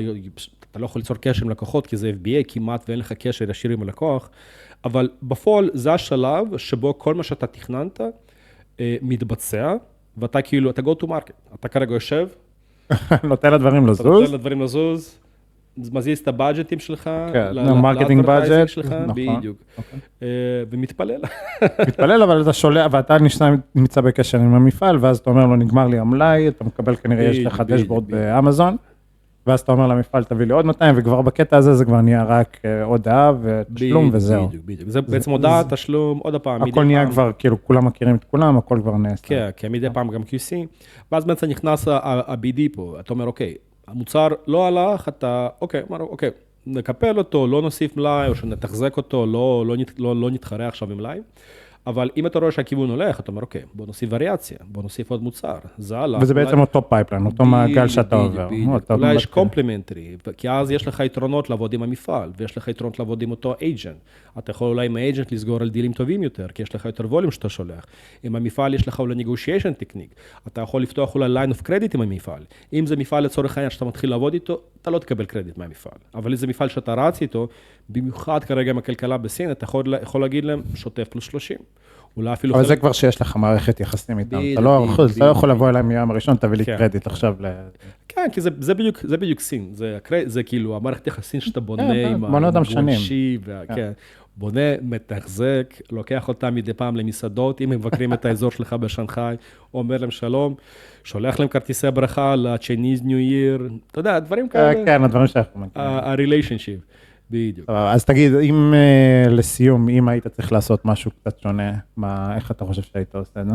לא יכול ליצור קשר עם לקוחות, כי זה FBA כמעט ואין לך קשר ישיר עם הלקוח, אבל בפועל זה השלב שבו כל מה שאתה תכננת מתבצע, ואתה כאילו, אתה go to market, אתה כרגע יושב, נותן לדברים לזוז, נותן לדברים לזוז, מזיז את הבאג'טים שלך, למרקטינג באג'ט, בדיוק, ומתפלל. מתפלל, אבל אתה שולח, ואתה נמצא בקשר עם המפעל, ואז אתה אומר לו, נגמר לי המלאי, אתה מקבל כנראה, יש לך דשבורד באמזון, ואז אתה אומר למפעל, תביא לי עוד 200, וכבר בקטע הזה זה כבר נהיה רק הודעה ותשלום וזהו. בדיוק. זה בעצם הודעה, תשלום, עוד הפעם. הכל נהיה כבר, כאילו, כולם מכירים את כולם, הכל כבר נעשה. כן, מדי פעם גם QC, ואז בעצם נכנס ה-BD פה, אתה אומר, אוקיי, המוצר לא הלך, אתה, אוקיי, נקפל אותו, לא נוסיף מלאי, או שנתחזק אותו, לא נתחרה עכשיו עם מלאי. אבל אם אתה רואה שהכיוון הולך, אתה אומר, אוקיי, בוא נוסיף וריאציה, בוא נוסיף עוד מוצר. זה הלך. וזה בעצם אותו פייפליין, אותו מעגל שאתה עובר. אולי יש קומפלימנטרי, כי אז יש לך יתרונות לעבוד עם המפעל, ויש לך יתרונות לעבוד עם אותו אייג'נט. אתה יכול אולי עם האייג'נט לסגור על דילים טובים יותר, כי יש לך יותר ווליום שאתה שולח. עם המפעל יש לך אולי negotiation טכניק. אתה יכול לפתוח אולי line of credit עם המפעל. אם זה מפעל לצורך העניין שאתה מתחיל לעבוד איתו, אתה לא תקבל קרדיט מהמפעל. אבל אם זה מפעל שאתה רץ איתו, במיוחד כרגע עם הכלכלה בסין, אתה יכול להגיד להם שוטף פלוס 30. אולי אפילו אבל זה כבר שיש לך מערכת יחסים איתם, אתה לא יכול לבוא אליי מיום הראשון, תביא לי קרדיט עכשיו. כן, כי זה בדיוק סין, זה כאילו המערכת יחסים שאתה בונה עם הגורשי, בונה, מתחזק, לוקח אותם מדי פעם למסעדות, אם הם מבקרים את האזור שלך בשנגחאי, אומר להם שלום, שולח להם כרטיסי ברכה ל-Chinese New Year, אתה יודע, דברים כאלה. כן, הדברים שאנחנו מכירים. ה-relationship, בדיוק. אז תגיד, אם לסיום, אם היית צריך לעשות משהו קצת שונה, איך אתה חושב שהיית עושה את זה?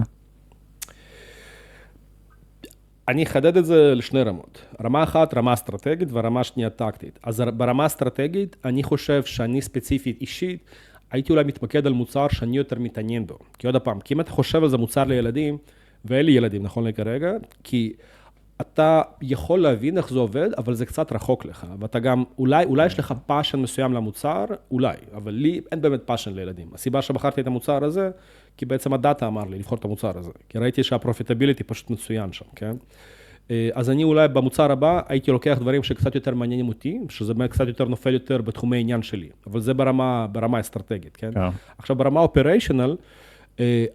אני אחדד את זה לשני רמות. רמה אחת, רמה אסטרטגית, ורמה שנייה טקטית. אז ברמה אסטרטגית, אני חושב שאני ספציפית אישית, הייתי אולי מתמקד על מוצר שאני יותר מתעניין בו. כי עוד הפעם, כי אם אתה חושב על זה מוצר לילדים, ואין לי ילדים, נכון לכרגע, כי אתה יכול להבין איך זה עובד, אבל זה קצת רחוק לך. ואתה גם, אולי יש לך פאשן מסוים למוצר, אולי, אבל לי אין באמת פאשן לילדים. הסיבה שבחרתי את המוצר הזה, כי בעצם הדאטה אמר לי לבחור את המוצר הזה. כי ראיתי שהפרופיטביליטי פשוט מצוין שם, כן? אז אני אולי במוצר הבא הייתי לוקח דברים שקצת יותר מעניינים אותי, שזה קצת יותר נופל יותר בתחומי העניין שלי. אבל זה ברמה אסטרטגית, כן? עכשיו, ברמה אופריישנל,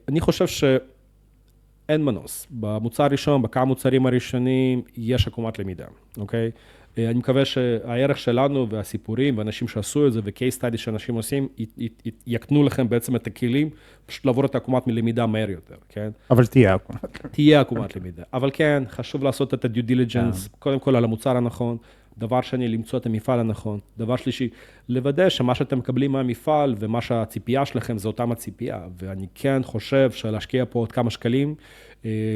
אני חושב אין מנוס. במוצר הראשון, בכמה מוצרים הראשונים, יש עקומת למידה, אוקיי? אני מקווה שהערך שלנו והסיפורים ואנשים שעשו את זה ו-case study שאנשים עושים, יקנו לכם בעצם את הכלים, פשוט לעבור את עקומת למידה מהר יותר, כן? אבל תהיה עקומת. תהיה עקומת למידה. אבל כן, חשוב לעשות את ה-due diligence, קודם כל על המוצר הנכון, דבר שני, למצוא את המפעל הנכון. דבר שלישי, לוודא שמה שאתם מקבלים מהמפעל ומה שהציפייה שלכם זה אותם הציפייה. ואני כן חושב שלהשקיע פה עוד כמה שקלים,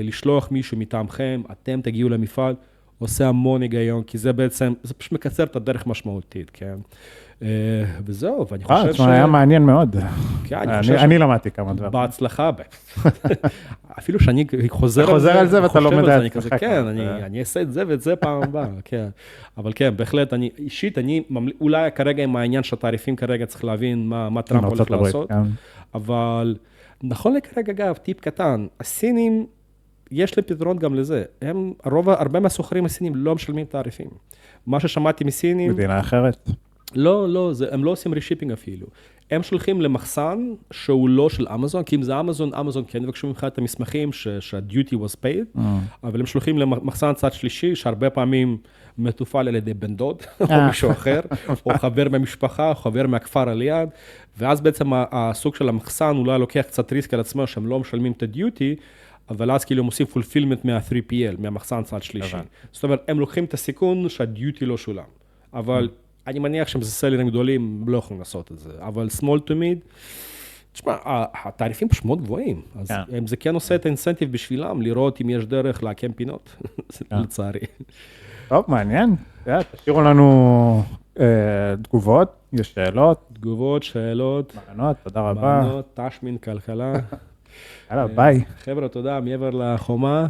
לשלוח מישהו מטעמכם, אתם תגיעו למפעל, עושה המון היגיון, כי זה בעצם, זה פשוט מקצר את הדרך משמעותית, כן? וזהו, ואני חושב זה היה מעניין מאוד. אני למדתי כמה דברים. בהצלחה, אפילו שאני חוזר על זה ואתה לומד על זה. כן, אני אעשה את זה ואת זה פעם הבאה, כן. אבל כן, בהחלט, אישית, אולי כרגע עם העניין שהתעריפים כרגע צריך להבין מה טראמפ הולך לעשות, אבל נכון לכרגע, אגב, טיפ קטן, הסינים, יש להם פתרון גם לזה. הרבה מהסוחרים הסינים לא משלמים תעריפים. מה ששמעתי מסינים... מדינה אחרת? לא, הם לא עושים רישיפינג אפילו. הם שולחים למחסן שהוא לא של אמזון, כי אם זה אמזון כן יבקשו ממך את המסמכים שה-duty was paid, אבל הם שולחים למחסן צד שלישי, שהרבה פעמים מטופל על ידי בן דוד, או מישהו אחר, או חבר מהמשפחה, או חבר מהכפר על יד, ואז בעצם הסוג של המחסן אולי לוקח קצת ריסק על עצמו, שהם לא משלמים את ה-duty, אבל אז כאילו הם עושים fulfillment מה-3PL, מהמחסן צד שלישי. זאת אומרת, הם לוקחים את הסיכון שה-duty לא שולם. אבל אני מניח שהם זה סלרים גדולים, לא יכולים לעשות את זה. אבל small to mid, תשמע, התעריפים פשוט מאוד גבוהים. אז זה כן עושה את האינסנטיב בשבילם, לראות אם יש דרך להקם פינות, לצערי. טוב, מעניין. תשאירו לנו תגובות, יש שאלות. תגובות, שאלות. מענות, תודה רבה. מענות, תשמין, כלכלה. יאללה, ביי. חבר'ה, תודה, מעבר לחומה.